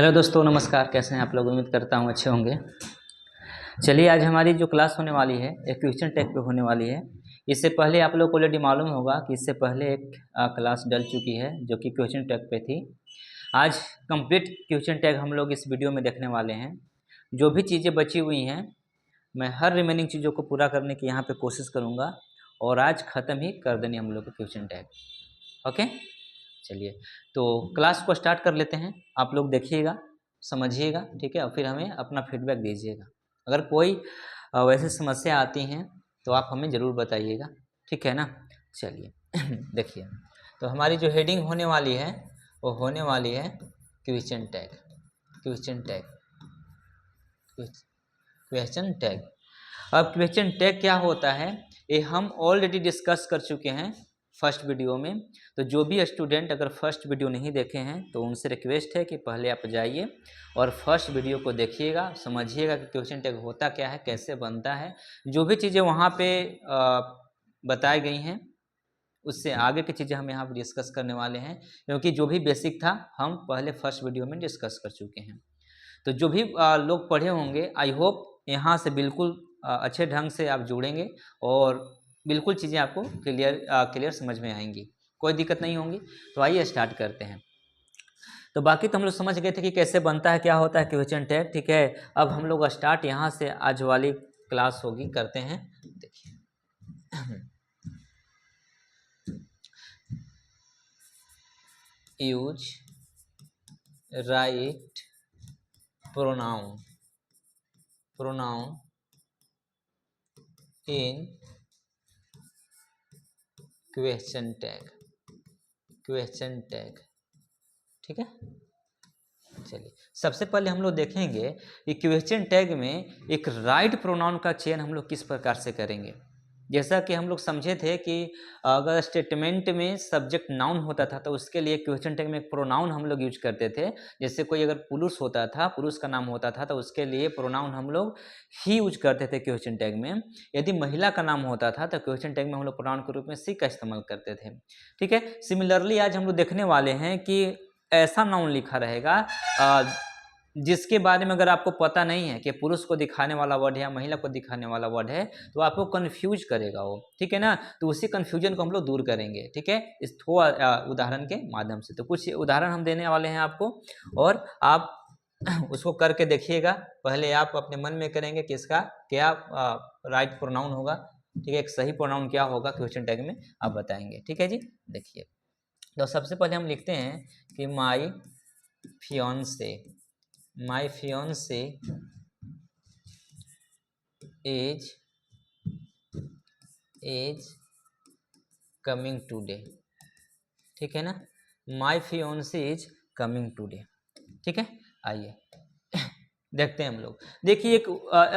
Hello दोस्तों, नमस्कार। कैसे हैं आप लोग? उम्मीद करता हूँ अच्छे होंगे। चलिए, आज हमारी जो क्लास होने वाली है एक क्वेश्चन टैग पे होने वाली है। इससे पहले आप लोग को ऑलरेडी मालूम होगा कि इससे पहले एक क्लास डल चुकी है जो कि क्वेश्चन टैग पे थी। आज कंप्लीट क्वेश्चन टैग हम लोग इस वीडियो में देखने वाले हैं। जो भी चीज़ें बची हुई हैं मैं हर रिमेनिंग चीज़ों को पूरा करने की यहाँ पर कोशिश करूँगा और आज ख़त्म ही कर देनी हम लोग को क्वेश्चन टैग। ओके, चलिए तो क्लास को स्टार्ट कर लेते हैं। आप लोग देखिएगा, समझिएगा, ठीक है, और फिर हमें अपना फीडबैक दीजिएगा। अगर कोई वैसे समस्या आती हैं तो आप हमें ज़रूर बताइएगा, ठीक है ना। चलिए देखिए, तो हमारी जो हेडिंग होने वाली है वो होने वाली है question tag. Question tag, question tag. अब क्वेश्चन टैग क्या होता है ये हम ऑलरेडी डिस्कस कर चुके हैं फर्स्ट वीडियो में। तो जो भी स्टूडेंट अगर फर्स्ट वीडियो नहीं देखे हैं तो उनसे रिक्वेस्ट है कि पहले आप जाइए और फर्स्ट वीडियो को देखिएगा, समझिएगा कि क्वेश्चन टैग होता क्या है, कैसे बनता है। जो भी चीज़ें वहाँ पे बताई गई हैं उससे आगे की चीज़ें हम यहाँ पर डिस्कस करने वाले हैं, क्योंकि जो भी बेसिक था हम पहले फर्स्ट वीडियो में डिस्कस कर चुके हैं। तो जो भी लोग पढ़े होंगे, आई होप यहाँ से बिल्कुल अच्छे ढंग से आप जुड़ेंगे और बिल्कुल चीज़ें आपको क्लियर समझ में आएंगी, कोई दिक्कत नहीं होंगी। तो आइए स्टार्ट करते हैं। तो बाकी तो हम लोग समझ गए थे कि कैसे बनता है, क्या होता है क्वेश्चन टैग, ठीक है। अब हम लोग स्टार्ट यहाँ से आज वाली क्लास होगी करते हैं। देखिए यूज राइट प्रोनाउन इन क्वेश्चन टैग, ठीक है। चलिए, सबसे पहले हम लोग देखेंगे कि क्वेश्चन टैग में एक राइट प्रोनाउन का चयन हम लोग किस प्रकार से करेंगे। जैसा कि हम लोग समझे थे कि अगर स्टेटमेंट में सब्जेक्ट नाउन होता था तो उसके लिए क्वेश्चन टैग में एक प्रोनाउन हम लोग यूज करते थे। जैसे कोई अगर पुरुष होता था, पुरुष का नाम होता था तो उसके लिए प्रोनाउन हम लोग ही यूज करते थे क्वेश्चन टैग में। यदि महिला का नाम होता था तो क्वेश्चन टैग में हम लोग प्रोनाउन के रूप में सी का इस्तेमाल करते थे, ठीक है। सिमिलरली आज हम लोग देखने वाले हैं कि ऐसा नाउन लिखा रहेगा जिसके बारे में अगर आपको पता नहीं है कि पुरुष को दिखाने वाला वर्ड है या महिला को दिखाने वाला वर्ड है तो आपको कंफ्यूज करेगा वो, ठीक है ना। तो उसी कंफ्यूजन को हम लोग दूर करेंगे, ठीक है, इस थोड़ा उदाहरण के माध्यम से। तो कुछ उदाहरण हम देने वाले हैं आपको और आप उसको करके देखिएगा। पहले आप अपने मन में करेंगे कि इसका क्या राइट प्रोनाउन होगा, ठीक है, एक सही प्रोनाउन क्या होगा क्वेश्चन टैग में आप बताएंगे, ठीक है जी। देखिए, तो सबसे पहले हम लिखते हैं कि माई फियोंसे इज कमिंग टुडे, ठीक है ना। माई फियोंसे इज कमिंग टुडे, ठीक है। आइए देखते हैं हम लोग। देखिए, एक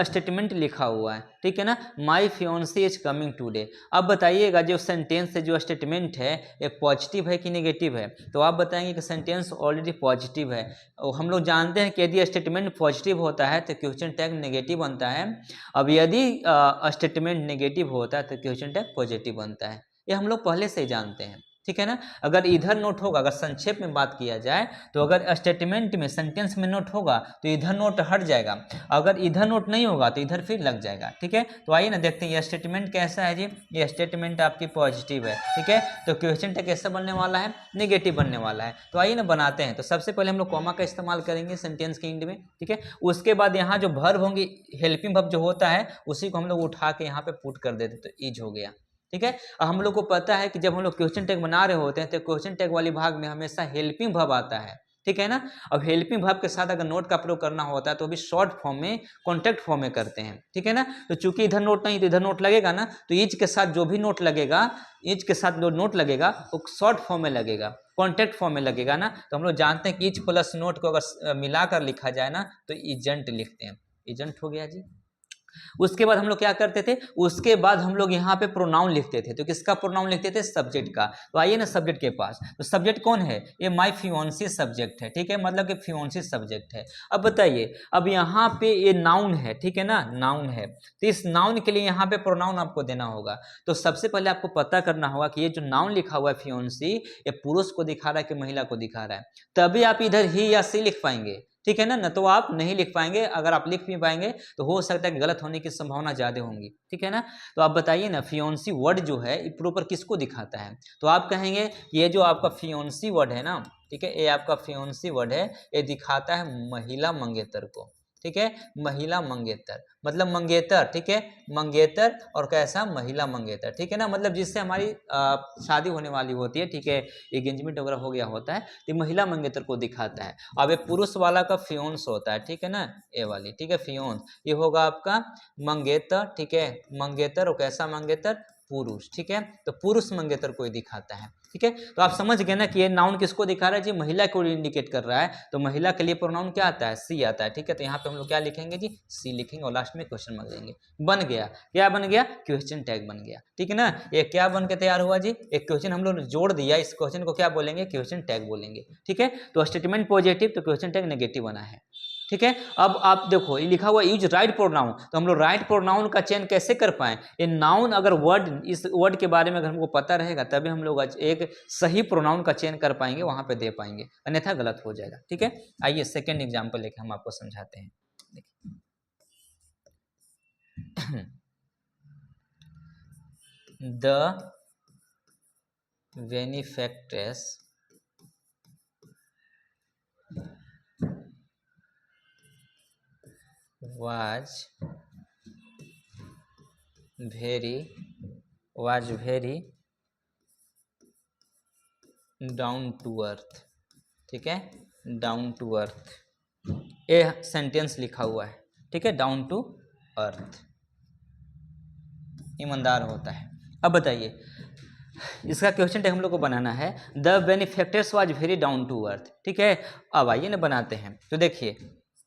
स्टेटमेंट लिखा हुआ है, ठीक है ना, माई फियोंसे इज कमिंग टुडे। अब बताइएगा जो सेंटेंस है, जो स्टेटमेंट है, ये पॉजिटिव है कि नेगेटिव है। तो आप बताएंगे कि सेंटेंस ऑलरेडी पॉजिटिव है। और हम लोग जानते हैं कि यदि स्टेटमेंट पॉजिटिव होता है तो क्वेश्चन टैग नेगेटिव बनता है। अब यदि स्टेटमेंट नेगेटिव होता है तो क्वेश्चन टैग पॉजिटिव बनता है। ये हम लोग पहले से ही जानते हैं, ठीक है ना। अगर इधर नोट होगा, अगर संक्षेप में बात किया जाए तो अगर स्टेटमेंट में सेंटेंस में नोट होगा तो इधर नोट हट जाएगा, अगर इधर नोट नहीं होगा तो इधर फिर लग जाएगा, ठीक है। तो आइए ना देखते हैं ये स्टेटमेंट कैसा है जी। ये स्टेटमेंट आपकी पॉजिटिव है, ठीक है। तो क्वेश्चन टैग कैसा बनने वाला है? नेगेटिव बनने वाला है। तो आइए ना बनाते हैं। तो सबसे पहले हम लोग कॉमा का इस्तेमाल करेंगे सेंटेंस के एंड में, ठीक है। उसके बाद यहाँ जो वर्ब होंगी, हेल्पिंग वर्ब जो होता है उसी को हम लोग उठा के यहाँ पे पुट कर देते, तो इज हो गया, ठीक है। हम लोग को पता है कि जब हम लोग क्वेश्चन टैग बना रहे होते हैं तो क्वेश्चन टैग वाली भाग में हमेशा हेल्पिंग वर्ब आता है, ठीक है ना। अब हेल्पिंग वर्ब के साथ अगर नोट का प्रयोग करना होता है तो भी शॉर्ट फॉर्म में, कॉन्टेक्ट फॉर्म में करते हैं, ठीक है ना। तो चूंकि इधर नोट नहीं तो इधर नोट लगेगा ना, तो इज के साथ जो भी नोट लगेगा, इज के साथ जो नोट लगेगा वो शॉर्ट फॉर्म में लगेगा, कॉन्टेक्ट फॉर्म में लगेगा ना। तो हम लोग जानते हैं कि इज प्लस नोट को अगर मिलाकर लिखा जाए ना तो इजेंट लिखते हैं। इजेंट हो गया जी। उसके बाद हम लोग क्या करते थे? उसके बाद हम लोग यहाँ पे प्रोनाउन लिखते थे। तो किसका प्रोनाउन लिखते थे? सब्जेक्ट का। तो आइए ना सब्जेक्ट के पास। तो सब्जेक्ट कौन है? ये माय फियोंसी सब्जेक्ट है, ठीक है, मतलब कि फियोंसी सब्जेक्ट है। अब बताइए, अब यहाँ पे ये नाउन है, ठीक है ना, नाउन है। तो इस नाउन के लिए यहाँ पे प्रोनाउन आपको देना होगा। तो सबसे पहले आपको पता करना होगा कि ये जो नाउन लिखा हुआ है फियोंसी, ये पुरुष को दिखा रहा है कि महिला को दिखा रहा है। तभी आप इधर ही या सी लिख पाएंगे। ठीक है ना तो आप नहीं लिख पाएंगे, अगर आप लिख भी पाएंगे तो हो सकता है कि गलत होने की संभावना ज्यादा होंगी, ठीक है ना। तो आप बताइए ना फियोन्सी वर्ड जो है ये प्रॉपर किसको दिखाता है, तो आप कहेंगे ये जो आपका फियोन्सी वर्ड है ना, ठीक है, ये आपका फियोन्सी वर्ड है, ये दिखाता है महिला मंगेतर को, ठीक है, महिला मंगेतर मतलब मंगेतर, ठीक है, मंगेतर और कैसा महिला मंगेतर, ठीक है ना, मतलब जिससे हमारी शादी होने वाली होती है, ठीक है, एंगेजमेंट वगैरह हो गया होता है, तो महिला मंगेतर को दिखाता है। अब ये पुरुष वाला का फियोन्स होता है, ठीक है ना, ये वाली, ठीक है, फियोन्स ये होगा आपका मंगेतर, ठीक है, मंगेतर और कैसा मंगेतर, पुरुष, ठीक है, तो पुरुष मंगेतर को दिखाता है, ठीक है। तो आप समझ गए ना कि ये नाउन किसको दिखा रहा है जी, महिला को इंडिकेट कर रहा है, तो महिला के लिए प्रोनाउन क्या आता है, सी आता है, ठीक है, तो यहाँ पे हम लोग क्या लिखेंगे जी, सी लिखेंगे और लास्ट में क्वेश्चन मार्क देंगे। बन गया, क्या बन गया, क्वेश्चन टैग बन गया, ठीक है ना। ये क्या बन के तैयार हुआ जी, एक क्वेश्चन हम लोग जोड़ दिया, इस क्वेश्चन को क्या बोलेंगे, क्वेश्चन टैग बोलेंगे, ठीक है। तो स्टेटमेंट पॉजिटिव तो क्वेश्चन टैग नेगेटिव बना है, ठीक है। अब आप देखो ये लिखा हुआ यूज राइट प्रोनाउन, तो हम लोग राइट प्रोनाउन का चयन कैसे कर पाए, ये नाउन अगर वर्ड, इस वर्ड के बारे में अगर हमको पता रहेगा तभी हम लोग एक सही प्रोनाउन का चयन कर पाएंगे, वहां पे दे पाएंगे, अन्यथा गलत हो जाएगा, ठीक है। आइए सेकेंड एग्जाम्पल लेके हम आपको समझाते हैं। The benefactress was very down to earth, ठीक है, डाउन टू अर्थ, ये सेंटेंस लिखा हुआ है, ठीक है, डाउन टू अर्थ, ईमानदार होता है। अब बताइए इसका क्वेश्चन टैग हम लोग को बनाना है, the benefactors was very down to earth, ठीक है। अब आइए ना बनाते हैं, तो देखिए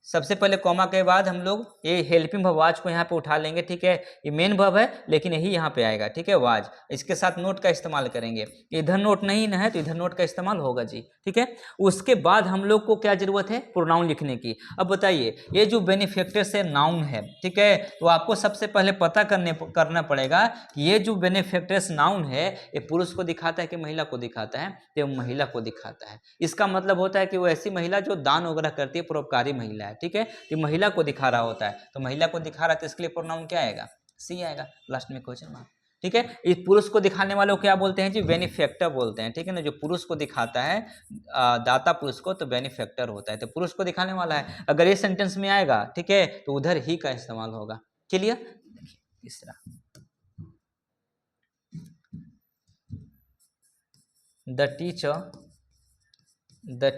सबसे पहले कॉमा के बाद हम लोग ये हेल्पिंग वर्ब वाज को यहाँ पे उठा लेंगे, ठीक है, ये मेन वर्ब है लेकिन यही यहाँ पे आएगा, ठीक है, वाज, इसके साथ नोट का इस्तेमाल करेंगे, इधर नोट नहीं है तो इधर नोट का इस्तेमाल होगा जी, ठीक है। उसके बाद हम लोग को क्या जरूरत है, प्रोनाउन लिखने की। अब बताइए ये जो बेनिफैक्टर्स है नाउन है, ठीक है, तो आपको सबसे पहले पता करना पड़ेगा कि ये जो बेनिफैक्टर्स नाउन है ये पुरुष को दिखाता है कि महिला को दिखाता है, तो महिला को दिखाता है। इसका मतलब होता है कि वो ऐसी महिला जो दान वगैरह करती है, परोपकारी महिला है, ठीक है, तो महिला को दिखा रहा होता है, तो महिला को दिखा रहा है तो इसके लिए प्रोनाउन क्या आएगा, सी आएगा, लास्ट में क्वेश्चन मार्क, ठीक है। इस पुरुष को दिखाने वाले को क्या बोलते हैं जी, बेनिफैक्टर बोलते हैं, ठीक है ना, जो पुरुष को दिखाता है दाता पुरुष को, तो बेनिफैक्टर होता है, तो पुरुष को दिखाने वाला है। अगर ये सेंटेंस में आएगा, ठीक है, तो उधर ही का इस्तेमाल होगा। क्लियर। तीसरा, the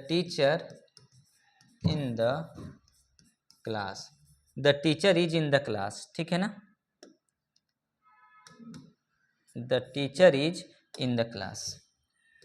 teacher in the class, the teacher is in the class, ठीक है ना, the teacher is in the class,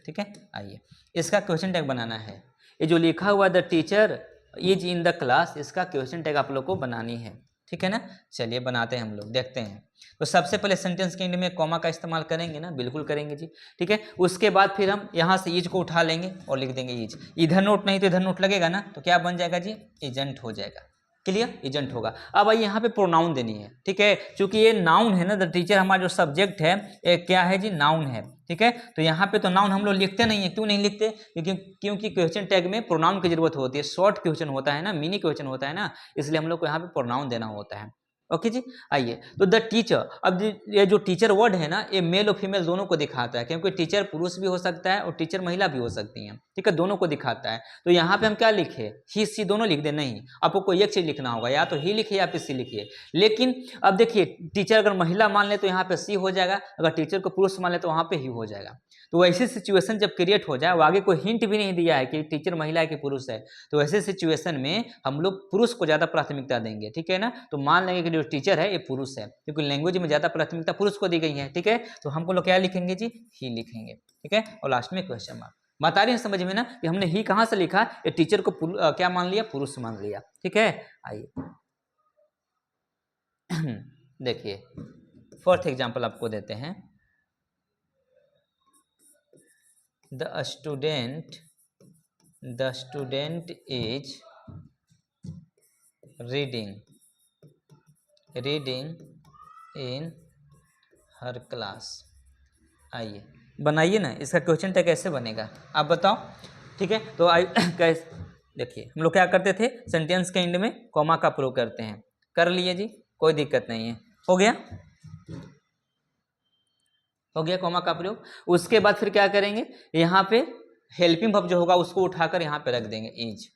ठीक है। आइए इसका क्वेश्चन टैग बनाना है, ये जो लिखा हुआ the teacher is in the class, इसका क्वेश्चन टैग आप लोग को बनानी है, ठीक है ना। चलिए बनाते हैं हम लोग, देखते हैं। तो सबसे पहले सेंटेंस के एंड में कॉमा का इस्तेमाल करेंगे ना, बिल्कुल करेंगे जी, ठीक है। उसके बाद फिर हम यहाँ से इज को उठा लेंगे और लिख देंगे इज, इधर नोट नहीं तो इधर नोट लगेगा ना, तो क्या बन जाएगा जी, एजेंट हो जाएगा। क्लियर, एजेंट होगा। अब आइए यहाँ पे प्रोनाउन देनी है, ठीक है, क्योंकि ये नाउन है ना, द टीचर हमारा जो सब्जेक्ट है ये क्या है जी, नाउन है, ठीक है। तो यहाँ पे तो नाउन हम लोग लिखते नहीं है, क्यों नहीं लिखते, क्योंकि क्वेश्चन टैग में प्रोनाउन की जरूरत होती है, शॉर्ट क्वेश्चन होता है ना, मिनी क्वेश्चन होता है ना, इसलिए हम लोग को यहाँ पे प्रोनाउन देना होता है। ओके जी। आइए तो द टीचर, अब ये जो टीचर वर्ड है ना, ये मेल और फीमेल दोनों को दिखाता है, क्योंकि टीचर पुरुष भी हो सकता है और टीचर महिला भी हो सकती है, ठीक है, दोनों को दिखाता है। तो यहाँ पे हम क्या लिखे, ही सी दोनों लिख दे, नहीं, आपको कोई एक चीज लिखना होगा, या तो ही लिखिए या फिर सी लिखिए। लेकिन अब देखिए टीचर अगर महिला मान ले तो यहाँ पे सी हो जाएगा, अगर टीचर को पुरुष मान ले तो वहाँ पे ही हो जाएगा। तो ऐसी सिचुएशन जब क्रिएट हो जाए, वो आगे कोई हिंट भी नहीं दिया है कि टीचर महिला है कि पुरुष है, तो ऐसे सिचुएशन में हम लोग पुरुष को ज्यादा प्राथमिकता देंगे, ठीक है ना। तो मान लेंगे कि जो टीचर है ये पुरुष है, क्योंकि लैंग्वेज में ज्यादा प्राथमिकता पुरुष को दी गई है, ठीक है। तो हमको लोग क्या लिखेंगे जी, ही लिखेंगे, ठीक है, और लास्ट में क्वेश्चन मार्क। बता रही है समझ में ना कि हमने ही कहाँ से लिखा, ये टीचर को क्या मान लिया, पुरुष मान लिया, ठीक है। आइए देखिए फोर्थ एग्जाम्पल आपको देते हैं, the student is reading in her class। आइए बनाइए ना, इसका क्वेश्चन टैग कैसे बनेगा आप बताओ, ठीक है। तो देखिए हम लोग क्या करते थे, सेंटेंस के एंड में कॉमा का प्रयोग करते हैं, कर लिए जी, कोई दिक्कत नहीं है, हो गया, हो गया कॉमा का प्रयोग। उसके बाद फिर क्या करेंगे, यहाँ पे हेल्पिंग वर्ब जो होगा उसको उठाकर यहाँ पे रख देंगे, इज।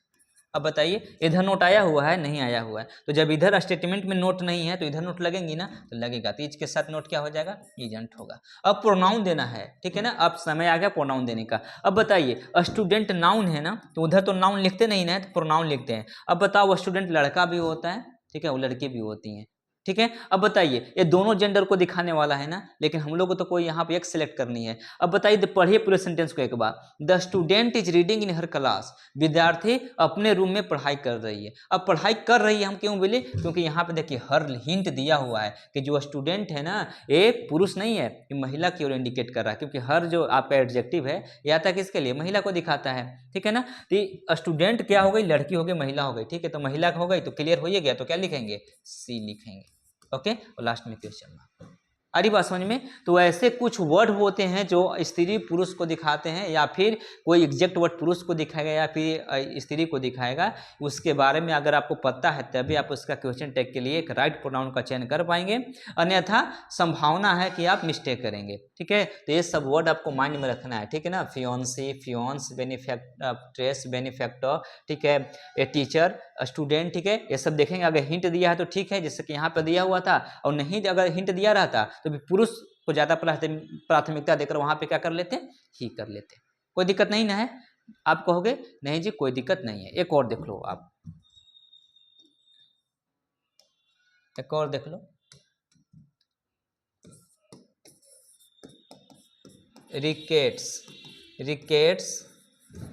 अब बताइए इधर नोट आया हुआ है, नहीं आया हुआ है, तो जब इधर स्टेटमेंट में नोट नहीं है तो इधर नोट लगेंगी ना, तो लगेगा, तो इज के साथ नोट क्या हो जाएगा, इजेंट होगा। अब प्रोनाउन देना है, ठीक है ना, अब समय आ गया प्रोनाउन देने का। अब बताइए स्टूडेंट नाउन है ना, तो उधर तो नाउन लिखते नहीं ना, तो प्रोनाउन लिखते हैं। अब बताओ स्टूडेंट लड़का भी होता है, ठीक है, वो लड़की भी होती हैं, ठीक है। अब बताइए ये दोनों जेंडर को दिखाने वाला है ना, लेकिन हम लोग को तो कोई यहाँ पे एक सिलेक्ट करनी है। अब बताइए पढ़िए पूरे सेंटेंस को एक बार, the student is reading in her class, विद्यार्थी अपने रूम में पढ़ाई कर रही है। अब पढ़ाई कर रही है हम क्यों बोले, क्योंकि यहाँ पे देखिए हर हिंट दिया हुआ है कि जो स्टूडेंट है ना ये पुरुष नहीं है, ये महिला की ओर इंडिकेट कर रहा है, क्योंकि हर जो आपका एडजेक्टिव है ये आता है किसके लिए, महिला को दिखाता है, ठीक है ना। तो स्टूडेंट क्या हो गई, लड़की हो गई, महिला हो गई, ठीक है, तो महिला हो गई तो क्लियर हो ही गया, तो क्या लिखेंगे, सी लिखेंगे, ओके, और लास्ट में क्वेश्चन मार्क। आ रही बात समझ में। तो ऐसे कुछ वर्ड होते हैं जो स्त्री पुरुष को दिखाते हैं, या फिर कोई एग्जैक्ट वर्ड पुरुष को दिखाएगा या फिर स्त्री को दिखाएगा, उसके बारे में अगर आपको पता है तभी आप उसका क्वेश्चन टैग के लिए एक राइट प्रोनाउन का चयन कर पाएंगे, अन्यथा संभावना है कि आप मिस्टेक करेंगे, ठीक है। तो ये सब वर्ड आपको माइंड में रखना है, ठीक है ना, फियोन्सी, फियोन्स, बेनिफैक्ट्रेस, बेनिफैक्टर, ठीक है, ए टीचर, स्टूडेंट, ठीक है, ये सब देखेंगे। अगर हिंट दिया है तो ठीक है, जैसे कि यहाँ पर दिया हुआ था, और नहीं अगर हिंट दिया रहता तो भी पुरुष को ज्यादा प्राथमिकता देकर वहां पे क्या कर लेते, ही कर लेते, कोई दिक्कत नहीं ना है। आप कहोगे नहीं जी कोई दिक्कत नहीं है, एक और देख लो आप, एक और देख लो, rickets, rickets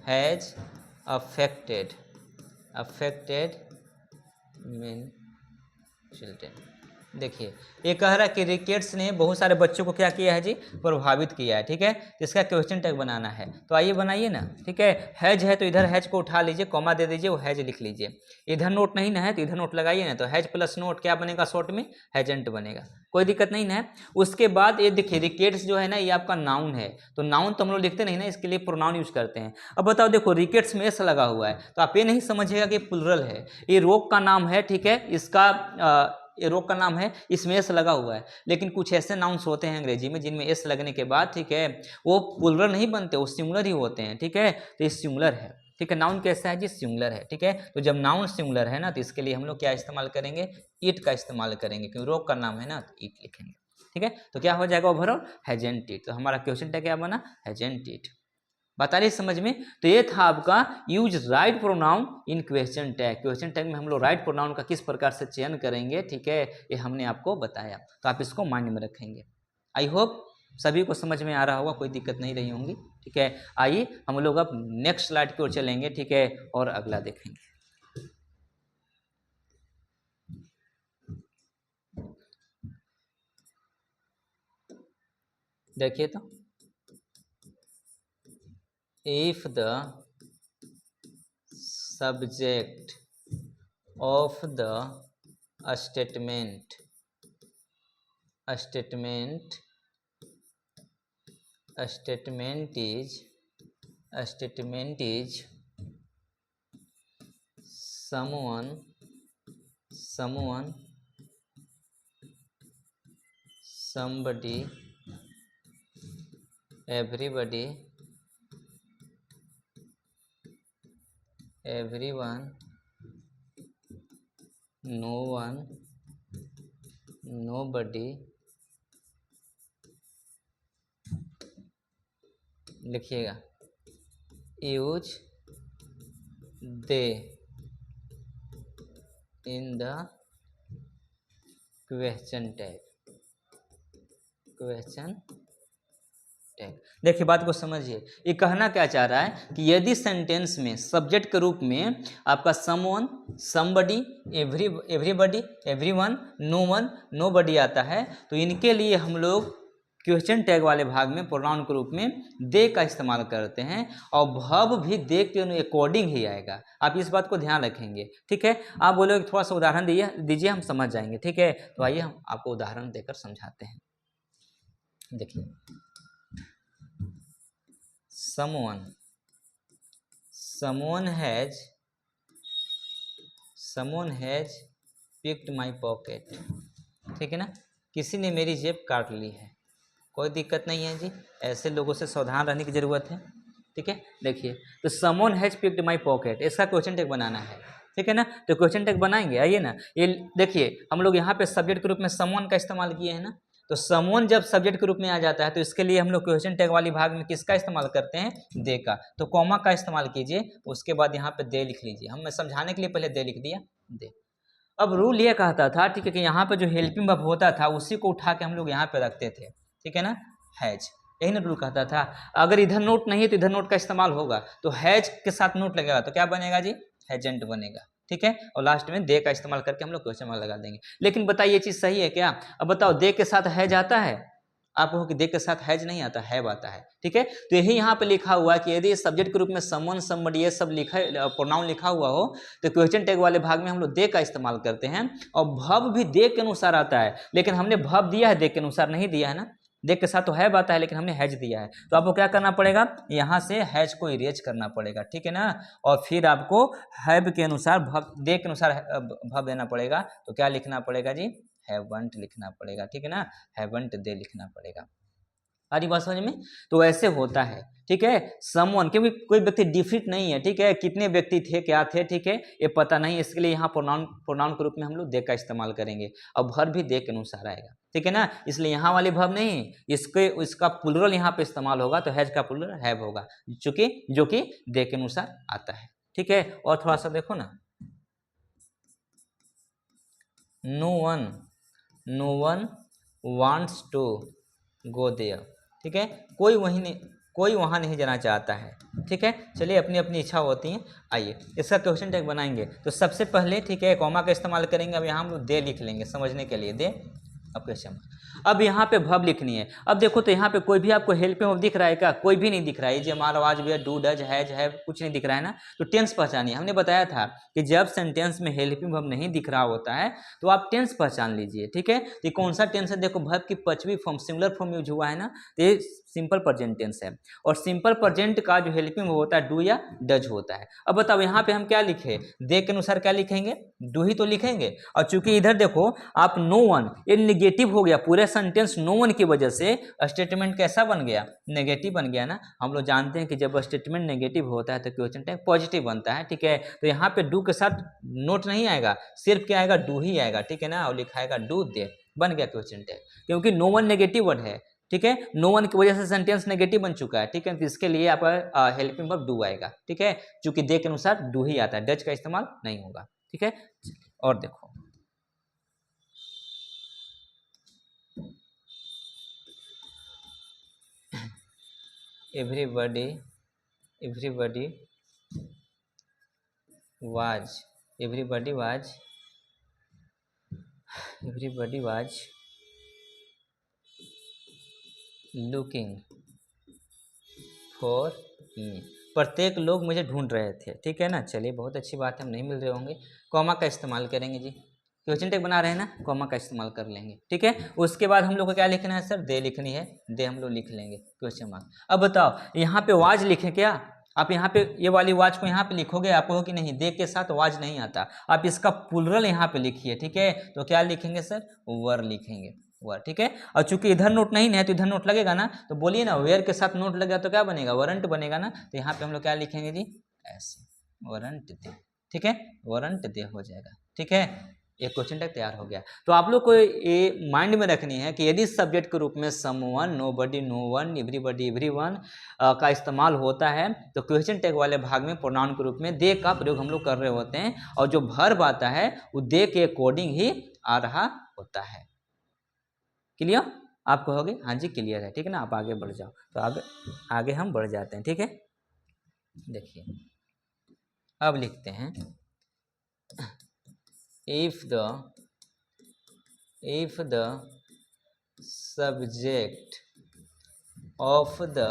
has affected, affected men children. देखिए ये कह रहा है कि रिकेट्स ने बहुत सारे बच्चों को क्या किया है जी, प्रभावित किया है, ठीक है। इसका क्वेश्चन टैग बनाना है, तो आइए बनाइए ना, ठीक है। हैज है तो इधर हैज को उठा लीजिए, कॉमा दे दीजिए, वो हैज लिख लीजिए। इधर नोट नहीं ना है तो इधर नोट लगाइए ना, तो हैज प्लस नोट क्या बनेगा, शॉर्ट में हैजेंट बनेगा, कोई दिक्कत नहीं ना है। उसके बाद ये देखिए रिकेट्स जो है ना ये आपका नाउन है, तो नाउन तो हम लोग लिखते नहीं ना, इसके लिए प्रोनाउन यूज करते हैं। अब बताओ देखो रिकेट्स में एस लगा हुआ है, तो आप ये नहीं समझिएगा कि प्लुरल है, ये रोग का नाम है, ठीक है, इसका ये रोग का नाम है, इसमें एस लगा हुआ है। लेकिन कुछ ऐसे नाउन्स होते हैं अंग्रेजी में जिनमें एस लगने के बाद, ठीक है, वो प्लुरल नहीं बनते, वो सिंगुलर ही होते हैं, ठीक है, तो ये सिंगुलर है, ठीक है। नाउन कैसा है जी, सिंगुलर है, ठीक है। तो जब नाउन सिंगुलर है ना तो इसके लिए हम लोग क्या इस्तेमाल करेंगे, इट का इस्तेमाल करेंगे, क्योंकि रोग का नाम है ना तो इट लिखेंगे, ठीक है। तो क्या हो जाएगा ओवरऑल, हैजेंट इट। तो हमारा क्वेश्चन टैग क्या बना, हैजेंट इट। बता रही समझ में। तो ये था आपका यूज राइट प्रोनाउन इन क्वेश्चन टैग। क्वेश्चन टैग में हम लोग राइट प्रोनाउन का किस प्रकार से चयन करेंगे, ठीक है, ये हमने आपको बताया, तो आप इसको माइंड में रखेंगे। आई होप सभी को समझ में आ रहा होगा, कोई दिक्कत नहीं रही होंगी, ठीक है। आइए हम लोग अब नेक्स्ट स्लाइड की ओर चलेंगे, ठीक है, और अगला देखेंगे। देखिए तो if the subject of the statement is someone, somebody, everybody, everyone, no one, nobody, लिखिएगा, use they in the question tag, question tag. देखिए बात को समझिए, ये कहना क्या चाह रहा है कि यदि सेंटेंस में सब्जेक्ट के रूप में आपका someone, somebody, everybody, everyone, no one, nobody आता है, तो इनके लिए हम लोग क्वेश्चन टैग वाले भाग में प्रोनाउन के रूप में दे का इस्तेमाल करते हैं, और वर्ब भी दे के अकॉर्डिंग ही आएगा। आप इस बात को ध्यान रखेंगे, ठीक है। आप बोलोगे थोड़ा सा उदाहरण दीजिए, हम समझ जाएंगे, ठीक है। तो आइए हम आपको उदाहरण देकर समझाते हैं। देखिए someone has someone has picked my pocket, ठीक है ना, किसी ने मेरी जेब काट ली है। कोई दिक्कत नहीं है जी, ऐसे लोगों से सावधान रहने की ज़रूरत है, ठीक है। देखिए, तो someone has picked my pocket, इसका क्वेश्चन टैग बनाना है, ठीक है ना। तो क्वेश्चन टैग बनाएंगे, आइए ना। ये देखिए, हम लोग यहाँ पे सब्जेक्ट के रूप में समवन का इस्तेमाल किए हैं ना, तो समवन जब सब्जेक्ट के रूप में आ जाता है तो इसके लिए हम लोग क्वेश्चन टैग वाली भाग में किसका इस्तेमाल करते हैं, दे का। तो कॉमा का इस्तेमाल कीजिए, उसके बाद यहाँ पे दे लिख लीजिए। हम समझाने के लिए पहले दे लिख दिया, दे। अब रूल ये कहता था, ठीक है, कि यहाँ पे जो हेल्पिंग वर्ब होता था उसी को उठा के हम लोग यहाँ पे रखते थे, ठीक है ना, हैज। यही ना रूल कहता था। अगर इधर नोट नहीं है तो इधर नोट का इस्तेमाल होगा, तो हैज के साथ नोट लगेगा तो क्या बनेगा जी, हैजेंट बनेगा, ठीक है। और लास्ट में दे का इस्तेमाल करके हम लोग क्वेश्चन मार्क लगा देंगे। लेकिन बताइए ये चीज सही है क्या? अब बताओ, दे के साथ हैज आता है? आप कहो कि दे के साथ हैज नहीं आता, हैव आता है, ठीक है। तो यही यहाँ पे लिखा हुआ है कि यदि सब्जेक्ट के रूप में समवन, समबडी, ये सब लिखा, प्रोनाउन लिखा हुआ हो, तो क्वेश्चन टैग वाले भाग में हम लोग दे का इस्तेमाल करते हैं। और भव भी दे के अनुसार आता है, लेकिन हमने भव दिया है, दे के अनुसार नहीं दिया है ना। दे के साथ तो हैव आता है, लेकिन हमने हैज दिया है, तो आपको क्या करना पड़ेगा, यहाँ से हैज को इरेज करना पड़ेगा, ठीक है ना। और फिर आपको हैव के अनुसार, भव, दे के अनुसार भव देना पड़ेगा। तो क्या लिखना पड़ेगा जी, हैवंट लिखना पड़ेगा, ठीक है ना, हैवंट दे लिखना पड़ेगा। आरी बात समझ में? तो ऐसे होता है, ठीक है। समवन, क्योंकि कोई व्यक्ति डिफिट नहीं है, ठीक है, कितने व्यक्ति थे, क्या थे, ठीक है, ये पता नहीं, इसके लिए यहाँ प्रोनाउन के रूप में हम लोग दे का इस्तेमाल करेंगे। और भर भी दे के अनुसार आएगा, ठीक है ना। इसलिए यहाँ वाले भव नहीं, इसका प्लुरल यहाँ पे इस्तेमाल होगा, तो हैज का प्लुरल हैव होगा, जो कि दे के अनुसार आता है, ठीक है। और थोड़ा सा देखो ना, no one wants to go there, ठीक है, कोई वहाँ नहीं जाना चाहता है, ठीक है। चलिए, अपनी अपनी इच्छा होती है। आइए इसका क्वेश्चन टैग बनाएंगे। तो सबसे पहले, ठीक है, कॉमा का इस्तेमाल करेंगे। अब यहाँ हम लोग दे लिख लेंगे समझने के लिए, दे। अब क्वेश्चन, अब यहाँ पे भव लिखनी है। अब देखो, तो यहाँ पे कोई भी आपको हेल्पिंग वर्ब दिख रहा है क्या? कोई भी नहीं दिख रहा है। ये हमारा आवाज भी है, डू, डज, हैज, हैव, कुछ नहीं दिख रहा है ना। तो टेंस पहचानिए। हमने बताया था कि जब सेंटेंस में हेल्पिंग वर्ब नहीं दिख रहा होता है तो आप टेंस पहचान लीजिए, ठीक है। तो कौन सा टेंस है? देखो, वर्ब की पांचवी फॉर्म, सिंगुलर फॉर्म यूज हुआ है ना, तो ये सिंपल प्रेजेंट टेंस है। और सिंपल प्रेजेंट का जो हेल्पिंग वर्ब होता है डू या डज होता है। अब बताओ, यहाँ पे हम क्या लिखे? दे के अनुसार क्या लिखेंगे? डू ही तो लिखेंगे। और चूंकि इधर देखो, आप नो वन, ये निगेटिव हो गया पूरे सेंटेंस। नो वन की वजह से स्टेटमेंट कैसा बन गया? नेगेटिव बन गया ना। हम लोग जानते हैं कि जब स्टेटमेंट नेगेटिव होता है तो क्वेश्चन टैग पॉजिटिव बनता है, ठीक है। तो यहाँ पे डू के साथ नोट नहीं आएगा, सिर्फ क्या आएगा? डू ही आएगा, ठीक है ना। और लिखाएगा डू दे, बन गया क्वेश्चन टैग, क्योंकि नो वन नेगेटिव वर्ड है, ठीक है। नो वन की वजह से सेंटेंस नेगेटिव बन चुका है, ठीक है। तो इसके लिए आपका हेल्पिंग वर्ब डू आएगा, ठीक है। चूंकि दे के अनुसार डू ही आता है, डज का इस्तेमाल नहीं होगा, ठीक है। और देखो, everybody was everybody was looking for me. प्रत्येक लोग मुझे ढूंढ रहे थे, ठीक है ना। चलिए, बहुत अच्छी बात है, हम नहीं मिल रहे होंगे। कॉमा का इस्तेमाल करेंगे जी, क्वेश्चन टैग बना रहे हैं ना, कॉमा का इस्तेमाल कर लेंगे, ठीक है। उसके बाद हम लोग को क्या लिखना है सर? दे लिखनी है, दे हम लोग लिख लेंगे, क्वेश्चन मार्क। अब बताओ, यहाँ पे वाज लिखें क्या? आप यहाँ पे ये वाली वाज को यहाँ पे लिखोगे, आप कहो कि नहीं, दे के साथ वाज नहीं आता, आप इसका प्लुरल यहाँ पे लिखिए, ठीक है। तो क्या लिखेंगे सर? वर लिखेंगे, वर, ठीक है। और चूंकि इधर नोट नहीं है तो इधर नोट लगेगा ना, तो बोलिए ना, वेयर के साथ नोट लग गया तो क्या बनेगा? वारंट बनेगा ना। तो यहाँ पे हम लोग क्या लिखेंगे जी? ऐसे, वारंट दे, ठीक है, वारंट दे हो जाएगा, ठीक है। एक क्वेश्चन टैग तैयार हो गया। तो आप लोग को ये माइंड में रखनी है कि यदि सब्जेक्ट के रूप में someone, nobody, no one, everybody, everyone का इस्तेमाल होता है तो क्वेश्चन टैग वाले भाग में प्रोनाउन के रूप में दे का प्रयोग हम लोग कर रहे होते हैं। और जो वर्ब आता है वो दे के अकॉर्डिंग ही आ रहा होता है। क्लियर? आप कहोगे हाँ जी क्लियर है, ठीक है ना। आप आगे बढ़ जाओ। तो आगे हम बढ़ जाते हैं, ठीक है। देखिए, अब लिखते हैं, if the subject of the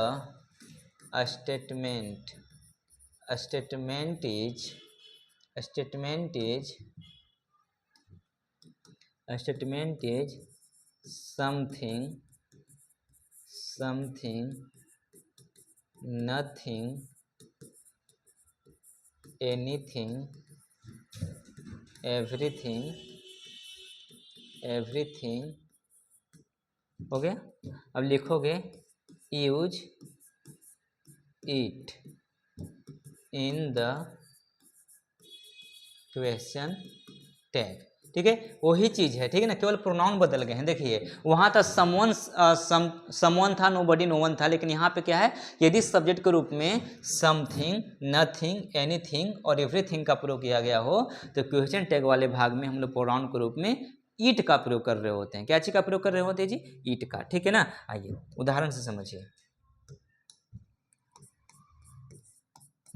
statement is something, nothing, anything, everything, everything हो गया। अब लिखोगे use it in the question tag, ठीक है, वही चीज है, ठीक है ना, केवल प्रोनाउन बदल गए हैं। देखिए वहां था समवन, समवन था, नोबडी, नो वन था, लेकिन यहाँ पे क्या है, यदि सब्जेक्ट के रूप में समथिंग, नथिंग, एनीथिंग और एवरीथिंग का प्रयोग किया गया हो तो क्वेश्चन टैग वाले भाग में हम लोग प्रोनाउन के रूप में ईट का प्रयोग कर रहे होते हैं। क्या चीज का प्रयोग कर रहे होते हैं जी? ईट का, ठीक है ना। आइए उदाहरण से समझिए।